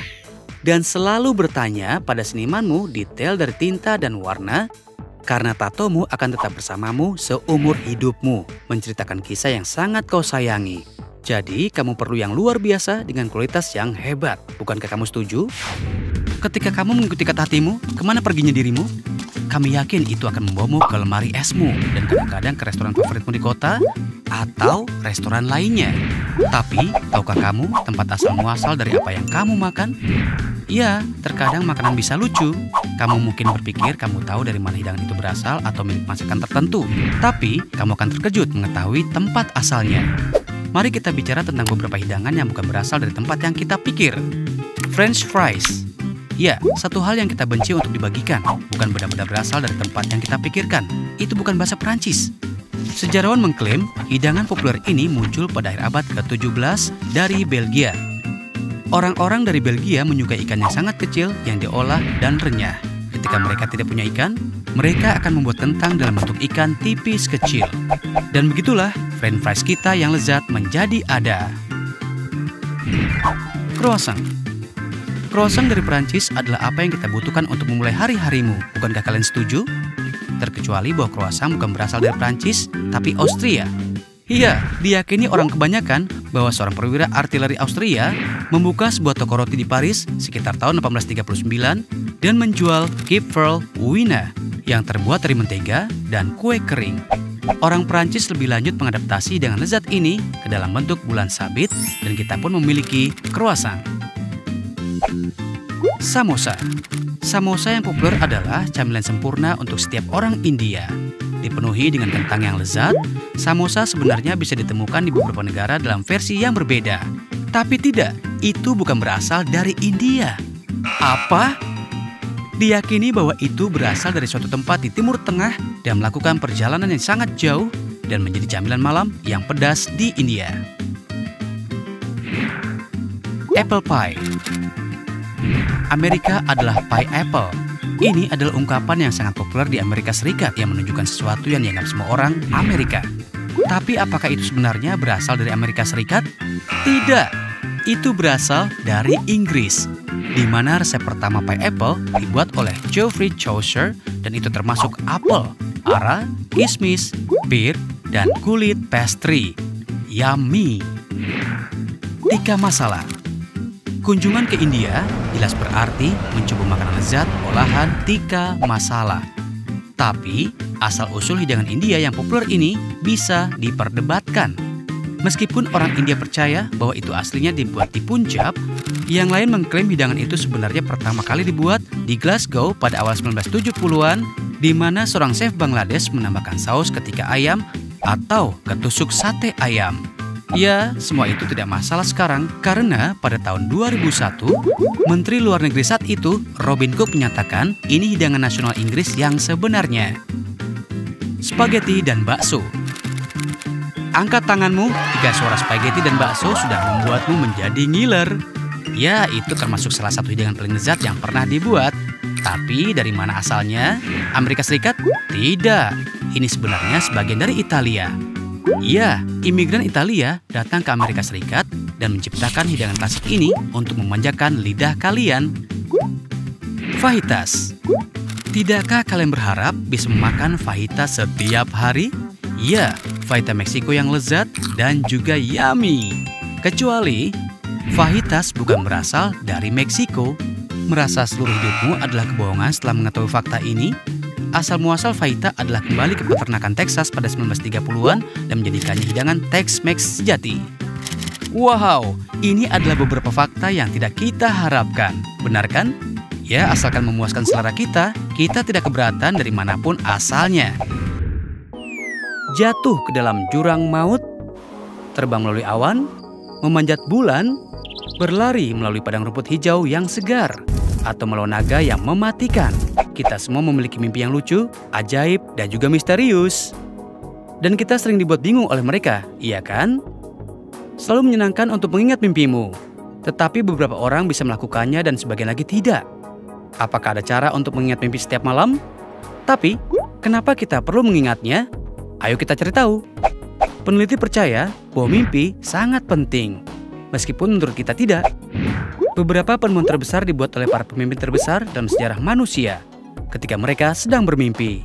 Dan selalu bertanya pada senimanmu detail dari tinta dan warna, karena tatomu akan tetap bersamamu seumur hidupmu, menceritakan kisah yang sangat kau sayangi. Jadi, kamu perlu yang luar biasa dengan kualitas yang hebat. Bukankah kamu setuju? Ketika kamu mengikuti kata hatimu, kemana perginya dirimu? Kami yakin itu akan membawamu ke lemari esmu dan kadang-kadang ke restoran favoritmu di kota atau restoran lainnya. Tapi, tahukah kamu tempat asal muasal dari apa yang kamu makan? Ya, terkadang makanan bisa lucu. Kamu mungkin berpikir kamu tahu dari mana hidangan itu berasal atau milik masakan tertentu. Tapi, kamu akan terkejut mengetahui tempat asalnya. Mari kita bicara tentang beberapa hidangan yang bukan berasal dari tempat yang kita pikir. French fries. Ya, satu hal yang kita benci untuk dibagikan bukan benar-benar berasal dari tempat yang kita pikirkan. Itu bukan bahasa Perancis. Sejarawan mengklaim hidangan populer ini muncul pada akhir abad ke-17 dari Belgia. Orang-orang dari Belgia menyukai ikan yang sangat kecil yang diolah dan renyah. Ketika mereka tidak punya ikan, mereka akan membuat kentang dalam bentuk ikan tipis kecil. Dan begitulah French fries kita yang lezat menjadi ada. Croissant. Croissant dari Perancis adalah apa yang kita butuhkan untuk memulai hari-harimu. Bukankah kalian setuju? Terkecuali bahwa croissant bukan berasal dari Perancis, tapi Austria. Iya, diyakini orang kebanyakan bahwa seorang perwira artileri Austria membuka sebuah toko roti di Paris sekitar tahun 1839 dan menjual Kipferl Wiener yang terbuat dari mentega dan kue kering. Orang Prancis lebih lanjut mengadaptasi dengan lezat ini ke dalam bentuk bulan sabit dan kita pun memiliki croissant. Samosa. Samosa yang populer adalah camilan sempurna untuk setiap orang India. Dipenuhi dengan kentang yang lezat, samosa sebenarnya bisa ditemukan di beberapa negara dalam versi yang berbeda. Tapi tidak, itu bukan berasal dari India. Apa? Diyakini bahwa itu berasal dari suatu tempat di Timur Tengah dan melakukan perjalanan yang sangat jauh dan menjadi camilan malam yang pedas di India. Apple pie. Amerika adalah pie apple. Ini adalah ungkapan yang sangat populer di Amerika Serikat yang menunjukkan sesuatu yang dianggap semua orang Amerika. Tapi apakah itu sebenarnya berasal dari Amerika Serikat? Tidak, itu berasal dari Inggris, di mana resep pertama pie apple dibuat oleh Geoffrey Chaucer dan itu termasuk apel, ara, kismis, bir, dan kulit pastry. Yummy! Tikka masala. Kunjungan ke India jelas berarti mencoba makanan lezat olahan tikka masala. Tapi, asal-usul hidangan India yang populer ini bisa diperdebatkan. Meskipun orang India percaya bahwa itu aslinya dibuat di Punjab, yang lain mengklaim hidangan itu sebenarnya pertama kali dibuat di Glasgow pada awal 1970-an, di mana seorang chef Bangladesh menambahkan saus ketika ayam atau ketusuk sate ayam. Ya, semua itu tidak masalah sekarang karena pada tahun 2001, Menteri Luar Negeri saat itu, Robin Cook menyatakan ini hidangan nasional Inggris yang sebenarnya. Spaghetti dan bakso. Angkat tanganmu jika suara spaghetti dan bakso sudah membuatmu menjadi ngiler. Ya, itu termasuk salah satu hidangan paling lezat yang pernah dibuat. Tapi dari mana asalnya? Amerika Serikat? Tidak. Ini sebenarnya sebagian dari Italia. Ya, imigran Italia datang ke Amerika Serikat dan menciptakan hidangan klasik ini untuk memanjakan lidah kalian. Fajitas. Tidakkah kalian berharap bisa memakan fajitas setiap hari? Ya, fajita Meksiko yang lezat dan juga yummy. Kecuali, fajitas bukan berasal dari Meksiko. Merasa seluruh hidupmu adalah kebohongan setelah mengetahui fakta ini? Asal-muasal fajita adalah kembali ke peternakan Texas pada 1930-an dan menjadikannya hidangan Tex-Mex sejati. Wow, ini adalah beberapa fakta yang tidak kita harapkan. Benar kan? Ya, asalkan memuaskan selera kita tidak keberatan dari manapun asalnya. Jatuh ke dalam jurang maut, terbang melalui awan, memanjat bulan, berlari melalui padang rumput hijau yang segar, atau melawan naga yang mematikan. Kita semua memiliki mimpi yang lucu, ajaib, dan juga misterius. Dan kita sering dibuat bingung oleh mereka, iya kan? Selalu menyenangkan untuk mengingat mimpimu. Tetapi beberapa orang bisa melakukannya dan sebagian lagi tidak. Apakah ada cara untuk mengingat mimpi setiap malam? Tapi, kenapa kita perlu mengingatnya? Ayo kita cari tahu. Peneliti percaya bahwa mimpi sangat penting. Meskipun menurut kita tidak. Beberapa penemuan terbesar dibuat oleh para pemimpin terbesar dalam sejarah manusia ketika mereka sedang bermimpi.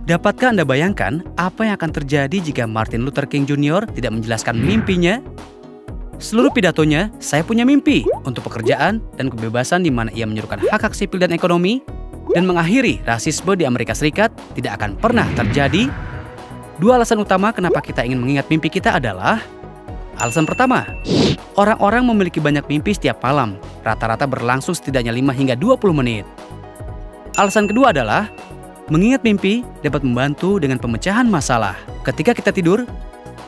Dapatkah Anda bayangkan apa yang akan terjadi jika Martin Luther King Jr. tidak menjelaskan mimpinya? Seluruh pidatonya, saya punya mimpi untuk pekerjaan dan kebebasan di mana ia menyerukan hak-hak sipil dan ekonomi dan mengakhiri rasisme di Amerika Serikat tidak akan pernah terjadi. Dua alasan utama kenapa kita ingin mengingat mimpi kita adalah: alasan pertama, orang-orang memiliki banyak mimpi setiap malam, rata-rata berlangsung setidaknya 5 hingga 20 menit. Alasan kedua adalah, mengingat mimpi dapat membantu dengan pemecahan masalah. Ketika kita tidur,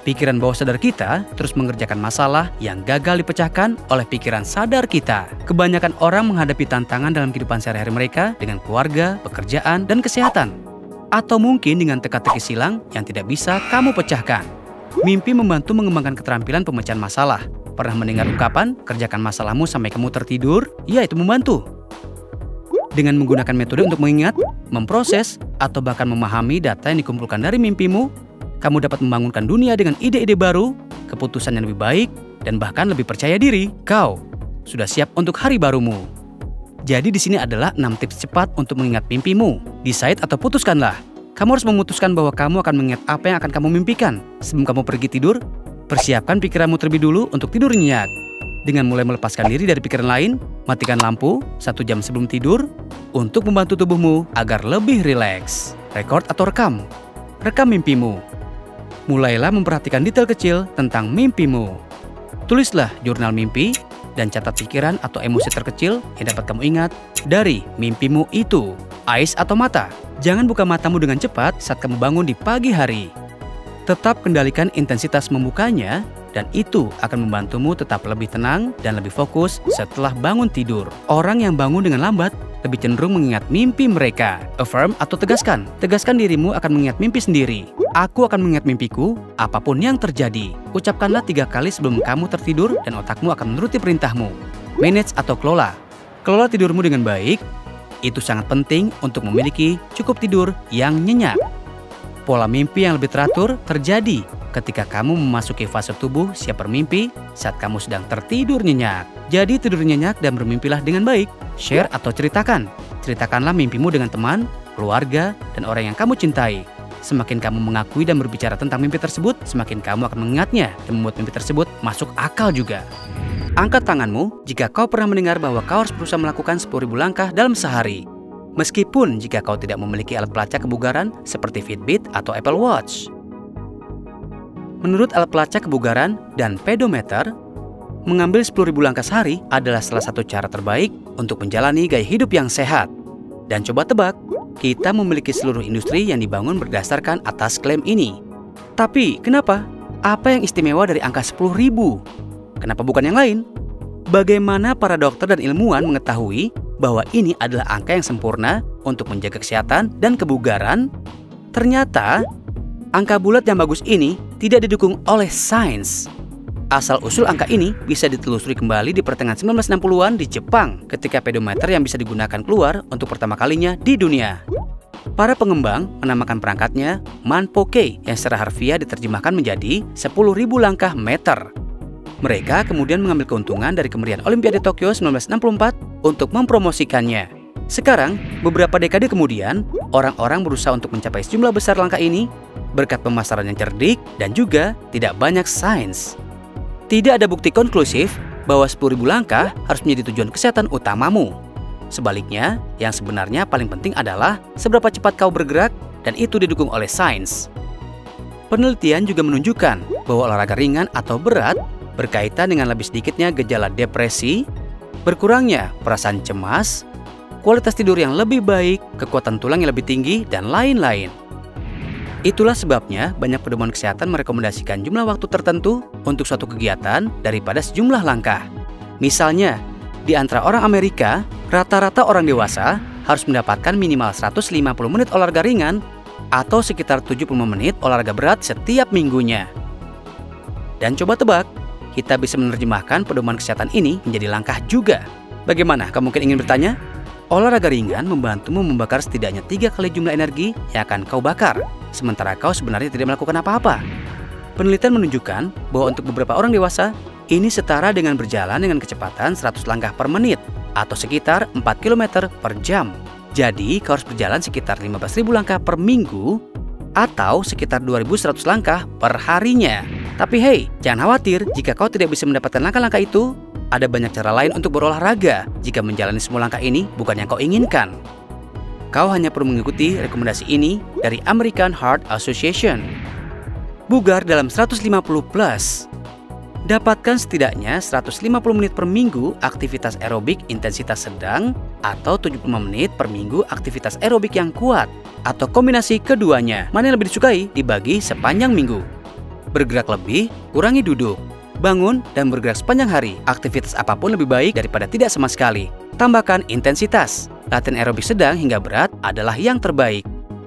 pikiran bawah sadar kita terus mengerjakan masalah yang gagal dipecahkan oleh pikiran sadar kita. Kebanyakan orang menghadapi tantangan dalam kehidupan sehari-hari mereka dengan keluarga, pekerjaan, dan kesehatan. Atau mungkin dengan teka-teki silang yang tidak bisa kamu pecahkan. Mimpi membantu mengembangkan keterampilan pemecahan masalah. Pernah mendengar ungkapan, kerjakan masalahmu sampai kamu tertidur? Ya, itu membantu. Dengan menggunakan metode untuk mengingat, memproses, atau bahkan memahami data yang dikumpulkan dari mimpimu, kamu dapat membangunkan dunia dengan ide-ide baru, keputusan yang lebih baik, dan bahkan lebih percaya diri. Kau sudah siap untuk hari barumu. Jadi di sini adalah 6 tips cepat untuk mengingat mimpimu. Decide atau putuskanlah. Kamu harus memutuskan bahwa kamu akan mengingat apa yang akan kamu mimpikan. Sebelum kamu pergi tidur, persiapkan pikiranmu terlebih dulu untuk tidur nyenyak. Dengan mulai melepaskan diri dari pikiran lain, matikan lampu 1 jam sebelum tidur untuk membantu tubuhmu agar lebih rileks. Record atau rekam. Rekam mimpimu. Mulailah memperhatikan detail kecil tentang mimpimu. Tulislah jurnal mimpi dan catat pikiran atau emosi terkecil yang dapat kamu ingat dari mimpimu itu. Eyes atau mata. Jangan buka matamu dengan cepat saat kamu bangun di pagi hari. Tetap kendalikan intensitas membukanya dan itu akan membantumu tetap lebih tenang dan lebih fokus setelah bangun tidur. Orang yang bangun dengan lambat lebih cenderung mengingat mimpi mereka. Affirm atau tegaskan. Tegaskan dirimu akan mengingat mimpi sendiri. Aku akan mengingat mimpiku, apapun yang terjadi. Ucapkanlah 3 kali sebelum kamu tertidur dan otakmu akan menuruti perintahmu. Manage atau kelola. Kelola tidurmu dengan baik. Itu sangat penting untuk memiliki cukup tidur yang nyenyak. Pola mimpi yang lebih teratur terjadi ketika kamu memasuki fase tubuh siap bermimpi saat kamu sedang tertidur nyenyak. Jadi tidur nyenyak dan bermimpilah dengan baik. Share atau ceritakan. Ceritakanlah mimpimu dengan teman, keluarga, dan orang yang kamu cintai. Semakin kamu mengakui dan berbicara tentang mimpi tersebut, semakin kamu akan mengingatnya dan membuat mimpi tersebut masuk akal juga. Angkat tanganmu jika kau pernah mendengar bahwa kau harus berusaha melakukan 10.000 langkah dalam sehari. Meskipun jika kau tidak memiliki alat pelacak kebugaran seperti Fitbit atau Apple Watch. Menurut alat pelacak kebugaran dan pedometer, mengambil 10.000 langkah sehari adalah salah satu cara terbaik untuk menjalani gaya hidup yang sehat. Dan coba tebak, kita memiliki seluruh industri yang dibangun berdasarkan atas klaim ini. Tapi kenapa? Apa yang istimewa dari angka 10.000? Kenapa bukan yang lain? Bagaimana para dokter dan ilmuwan mengetahui bahwa ini adalah angka yang sempurna untuk menjaga kesehatan dan kebugaran? Ternyata, angka bulat yang bagus ini tidak didukung oleh sains. Asal-usul angka ini bisa ditelusuri kembali di pertengahan 1960-an di Jepang ketika pedometer yang bisa digunakan keluar untuk pertama kalinya di dunia. Para pengembang menamakan perangkatnya Manpoke yang secara harfiah diterjemahkan menjadi 10.000 langkah meter. Mereka kemudian mengambil keuntungan dari kemeriahan Olimpiade Tokyo 1964 untuk mempromosikannya. Sekarang, beberapa dekade kemudian, orang-orang berusaha untuk mencapai sejumlah besar langkah ini berkat pemasaran yang cerdik dan juga tidak banyak sains. Tidak ada bukti konklusif bahwa 10.000 langkah harus menjadi tujuan kesehatan utamamu. Sebaliknya, yang sebenarnya paling penting adalah seberapa cepat kau bergerak dan itu didukung oleh sains. Penelitian juga menunjukkan bahwa olahraga ringan atau berat berkaitan dengan lebih sedikitnya gejala depresi, berkurangnya perasaan cemas, kualitas tidur yang lebih baik, kekuatan tulang yang lebih tinggi, dan lain-lain. Itulah sebabnya banyak pedoman kesehatan merekomendasikan jumlah waktu tertentu untuk suatu kegiatan daripada sejumlah langkah. Misalnya, di antara orang Amerika, rata-rata orang dewasa harus mendapatkan minimal 150 menit olahraga ringan atau sekitar 75 menit olahraga berat setiap minggunya. Dan coba tebak, kita bisa menerjemahkan pedoman kesehatan ini menjadi langkah juga. Bagaimana? Kamu mungkin ingin bertanya? Olahraga ringan membantumu membakar setidaknya 3 kali jumlah energi yang akan kau bakar, sementara kau sebenarnya tidak melakukan apa-apa. Penelitian menunjukkan bahwa untuk beberapa orang dewasa, ini setara dengan berjalan dengan kecepatan 100 langkah per menit, atau sekitar 4 km per jam. Jadi, kau harus berjalan sekitar 15.000 langkah per minggu, atau sekitar 2.100 langkah per harinya. Tapi hey, jangan khawatir jika kau tidak bisa mendapatkan langkah-langkah itu. Ada banyak cara lain untuk berolahraga jika menjalani semua langkah ini bukan yang kau inginkan. Kau hanya perlu mengikuti rekomendasi ini dari American Heart Association. Bugar dalam 150 plus. Dapatkan setidaknya 150 menit per minggu aktivitas aerobik intensitas sedang atau 75 menit per minggu aktivitas aerobik yang kuat, atau kombinasi keduanya. Mana yang lebih disukai dibagi sepanjang minggu. Bergerak lebih, kurangi duduk. Bangun dan bergerak sepanjang hari. Aktivitas apapun lebih baik daripada tidak sama sekali. Tambahkan intensitas. Latihan aerobik sedang hingga berat adalah yang terbaik.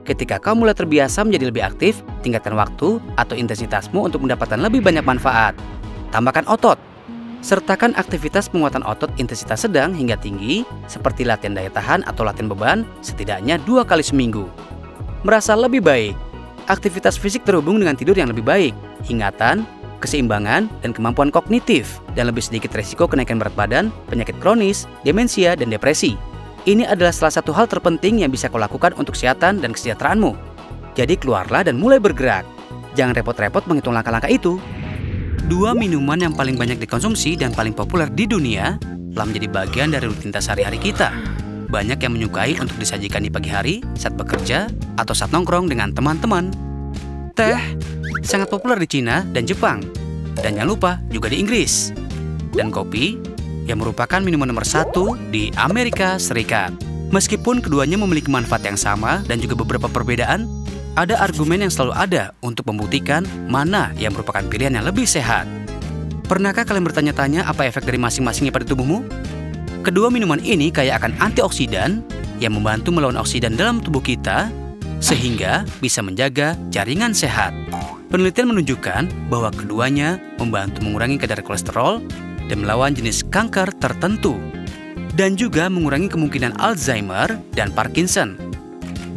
Ketika kau mulai terbiasa menjadi lebih aktif, tingkatkan waktu atau intensitasmu untuk mendapatkan lebih banyak manfaat. Tambahkan otot. Sertakan aktivitas penguatan otot intensitas sedang hingga tinggi, seperti latihan daya tahan atau latihan beban, setidaknya 2 kali seminggu. Merasa lebih baik. Aktivitas fisik terhubung dengan tidur yang lebih baik, ingatan, keseimbangan, dan kemampuan kognitif, dan lebih sedikit resiko kenaikan berat badan, penyakit kronis, demensia, dan depresi. Ini adalah salah satu hal terpenting yang bisa kau lakukan untuk kesehatan dan kesejahteraanmu. Jadi keluarlah dan mulai bergerak. Jangan repot-repot menghitung langkah-langkah itu. 2 minuman yang paling banyak dikonsumsi dan paling populer di dunia telah menjadi bagian dari rutinitas sehari-hari kita. banyak yang menyukai untuk disajikan di pagi hari, saat bekerja, atau saat nongkrong dengan teman-teman. Teh sangat populer di Cina dan Jepang, dan jangan lupa juga di Inggris. Dan kopi yang merupakan minuman nomor 1 di Amerika Serikat. Meskipun keduanya memiliki manfaat yang sama dan juga beberapa perbedaan, ada argumen yang selalu ada untuk membuktikan mana yang merupakan pilihan yang lebih sehat. Pernahkah kalian bertanya-tanya apa efek dari masing-masingnya pada tubuhmu? Kedua minuman ini kaya akan antioksidan yang membantu melawan oksidan dalam tubuh kita sehingga bisa menjaga jaringan sehat. Penelitian menunjukkan bahwa keduanya membantu mengurangi kadar kolesterol dan melawan jenis kanker tertentu dan juga mengurangi kemungkinan Alzheimer dan Parkinson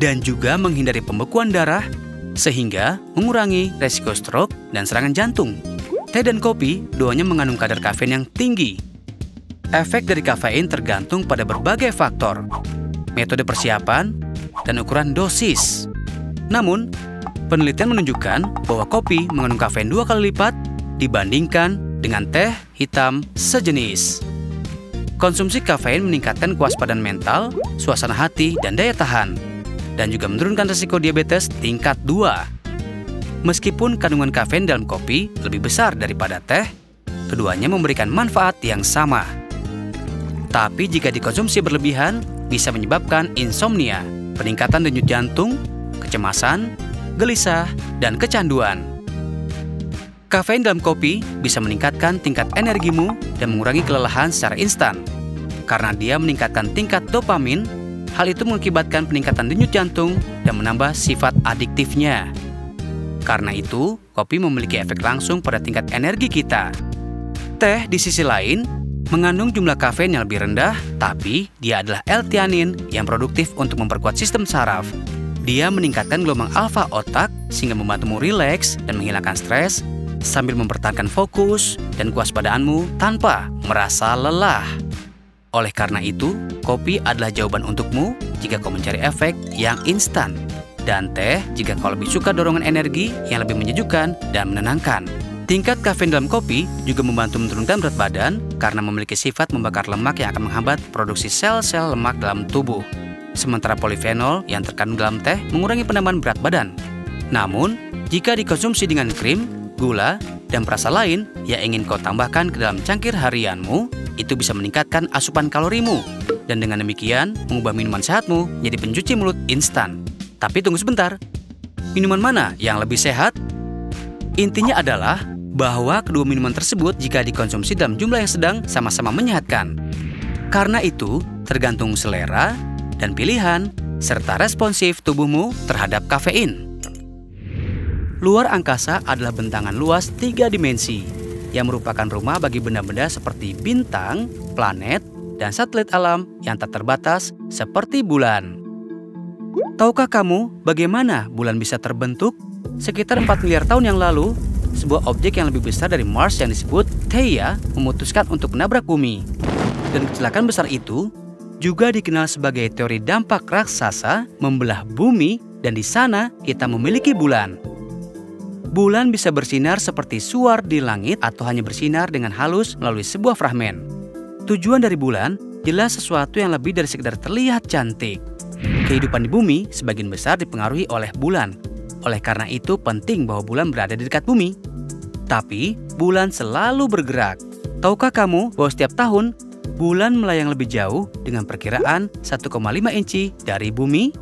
dan juga menghindari pembekuan darah sehingga mengurangi resiko stroke dan serangan jantung. Teh dan kopi, duanya mengandung kadar kafein yang tinggi. Efek dari kafein tergantung pada berbagai faktor, metode persiapan, dan ukuran dosis. Namun, penelitian menunjukkan bahwa kopi mengandung kafein 2 kali lipat dibandingkan dengan teh hitam sejenis. Konsumsi kafein meningkatkan kewaspadaan mental, suasana hati, dan daya tahan, dan juga menurunkan risiko diabetes tingkat 2. Meskipun kandungan kafein dalam kopi lebih besar daripada teh, keduanya memberikan manfaat yang sama. Tapi jika dikonsumsi berlebihan, bisa menyebabkan insomnia, peningkatan denyut jantung, kecemasan, gelisah, dan kecanduan. Kafein dalam kopi bisa meningkatkan tingkat energimu dan mengurangi kelelahan secara instan. Karena dia meningkatkan tingkat dopamin, hal itu mengakibatkan peningkatan denyut jantung dan menambah sifat adiktifnya. Karena itu, kopi memiliki efek langsung pada tingkat energi kita. Teh di sisi lain mengandung jumlah kafein yang lebih rendah, tapi dia adalah L-theanin yang produktif untuk memperkuat sistem saraf. Dia meningkatkan gelombang alfa otak sehingga membantumu rileks dan menghilangkan stres sambil mempertahankan fokus dan kewaspadaanmu tanpa merasa lelah. Oleh karena itu, kopi adalah jawaban untukmu jika kau mencari efek yang instan. Dan teh jika kau lebih suka dorongan energi yang lebih menyejukkan dan menenangkan. Tingkat kafein dalam kopi juga membantu menurunkan berat badan karena memiliki sifat membakar lemak yang akan menghambat produksi sel-sel lemak dalam tubuh. Sementara polifenol yang terkandung dalam teh mengurangi penambahan berat badan. Namun, jika dikonsumsi dengan krim, gula, dan perasa lain yang ingin kau tambahkan ke dalam cangkir harianmu, itu bisa meningkatkan asupan kalorimu. Dan dengan demikian, mengubah minuman sehatmu menjadi pencuci mulut instan. Tapi tunggu sebentar, minuman mana yang lebih sehat? Intinya adalah bahwa kedua minuman tersebut jika dikonsumsi dalam jumlah yang sedang sama-sama menyehatkan. Karena itu, tergantung selera dan pilihan, serta responsif tubuhmu terhadap kafein. Luar angkasa adalah bentangan luas 3 dimensi, yang merupakan rumah bagi benda-benda seperti bintang, planet, dan satelit alam yang tak terbatas seperti bulan. Tahukah kamu bagaimana bulan bisa terbentuk? Sekitar 4 miliar tahun yang lalu, sebuah objek yang lebih besar dari Mars yang disebut Theia memutuskan untuk menabrak bumi. Dan kecelakaan besar itu juga dikenal sebagai teori dampak raksasa membelah bumi, dan di sana kita memiliki bulan. Bulan bisa bersinar seperti suar di langit atau hanya bersinar dengan halus melalui sebuah fragmen. Tujuan dari bulan jelas sesuatu yang lebih dari sekedar terlihat cantik. Kehidupan di bumi sebagian besar dipengaruhi oleh bulan. Oleh karena itu penting bahwa bulan berada di dekat bumi. Tapi bulan selalu bergerak. Tahukah kamu bahwa setiap tahun bulan melayang lebih jauh dengan perkiraan 1,5 inci dari bumi?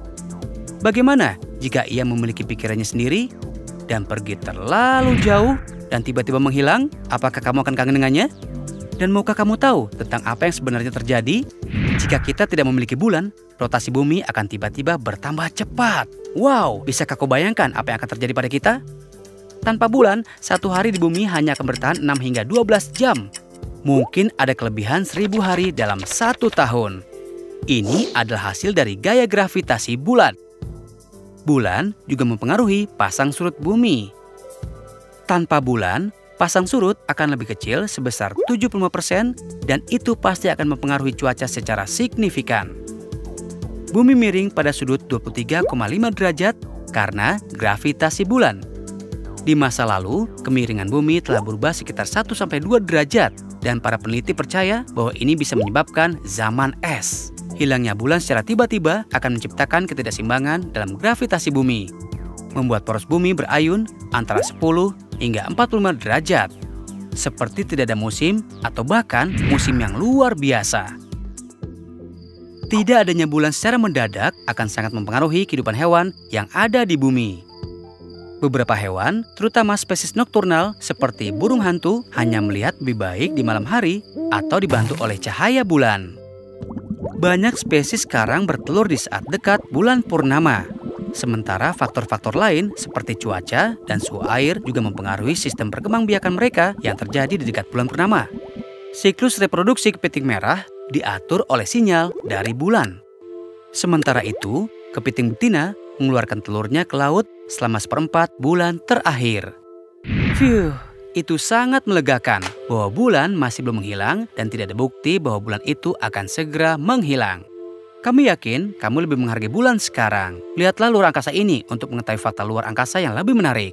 Bagaimana jika ia memiliki pikirannya sendiri dan pergi terlalu jauh dan tiba-tiba menghilang? Apakah kamu akan kangen dengannya? Dan maukah kamu tahu tentang apa yang sebenarnya terjadi? Jika kita tidak memiliki bulan, rotasi bumi akan tiba-tiba bertambah cepat. Wow, bisakah kau bayangkan apa yang akan terjadi pada kita? Tanpa bulan, satu hari di bumi hanya akan bertahan 6 hingga 12 jam. Mungkin ada kelebihan 1000 hari dalam 1 tahun. Ini adalah hasil dari gaya gravitasi bulan. Bulan juga mempengaruhi pasang surut bumi. Tanpa bulan, pasang surut akan lebih kecil sebesar 75% dan itu pasti akan mempengaruhi cuaca secara signifikan. Bumi miring pada sudut 23,5 derajat karena gravitasi bulan. Di masa lalu, kemiringan bumi telah berubah sekitar 1-2 derajat dan para peneliti percaya bahwa ini bisa menyebabkan zaman es. Hilangnya bulan secara tiba-tiba akan menciptakan ketidakseimbangan dalam gravitasi bumi, membuat poros bumi berayun antara 10 hingga 45 derajat, seperti tidak ada musim atau bahkan musim yang luar biasa. Tidak adanya bulan secara mendadak akan sangat mempengaruhi kehidupan hewan yang ada di bumi. Beberapa hewan, terutama spesies nokturnal seperti burung hantu, hanya melihat lebih baik di malam hari atau dibantu oleh cahaya bulan. Banyak spesies sekarang bertelur di saat dekat bulan purnama. Sementara faktor-faktor lain seperti cuaca dan suhu air juga mempengaruhi sistem perkembangbiakan mereka yang terjadi di dekat bulan purnama. Siklus reproduksi kepiting merah diatur oleh sinyal dari bulan. Sementara itu, kepiting betina mengeluarkan telurnya ke laut selama 1/4 bulan terakhir. Itu sangat melegakan bahwa bulan masih belum menghilang dan tidak ada bukti bahwa bulan itu akan segera menghilang. Kami yakin kamu lebih menghargai bulan sekarang. Lihatlah luar angkasa ini untuk mengetahui fakta luar angkasa yang lebih menarik.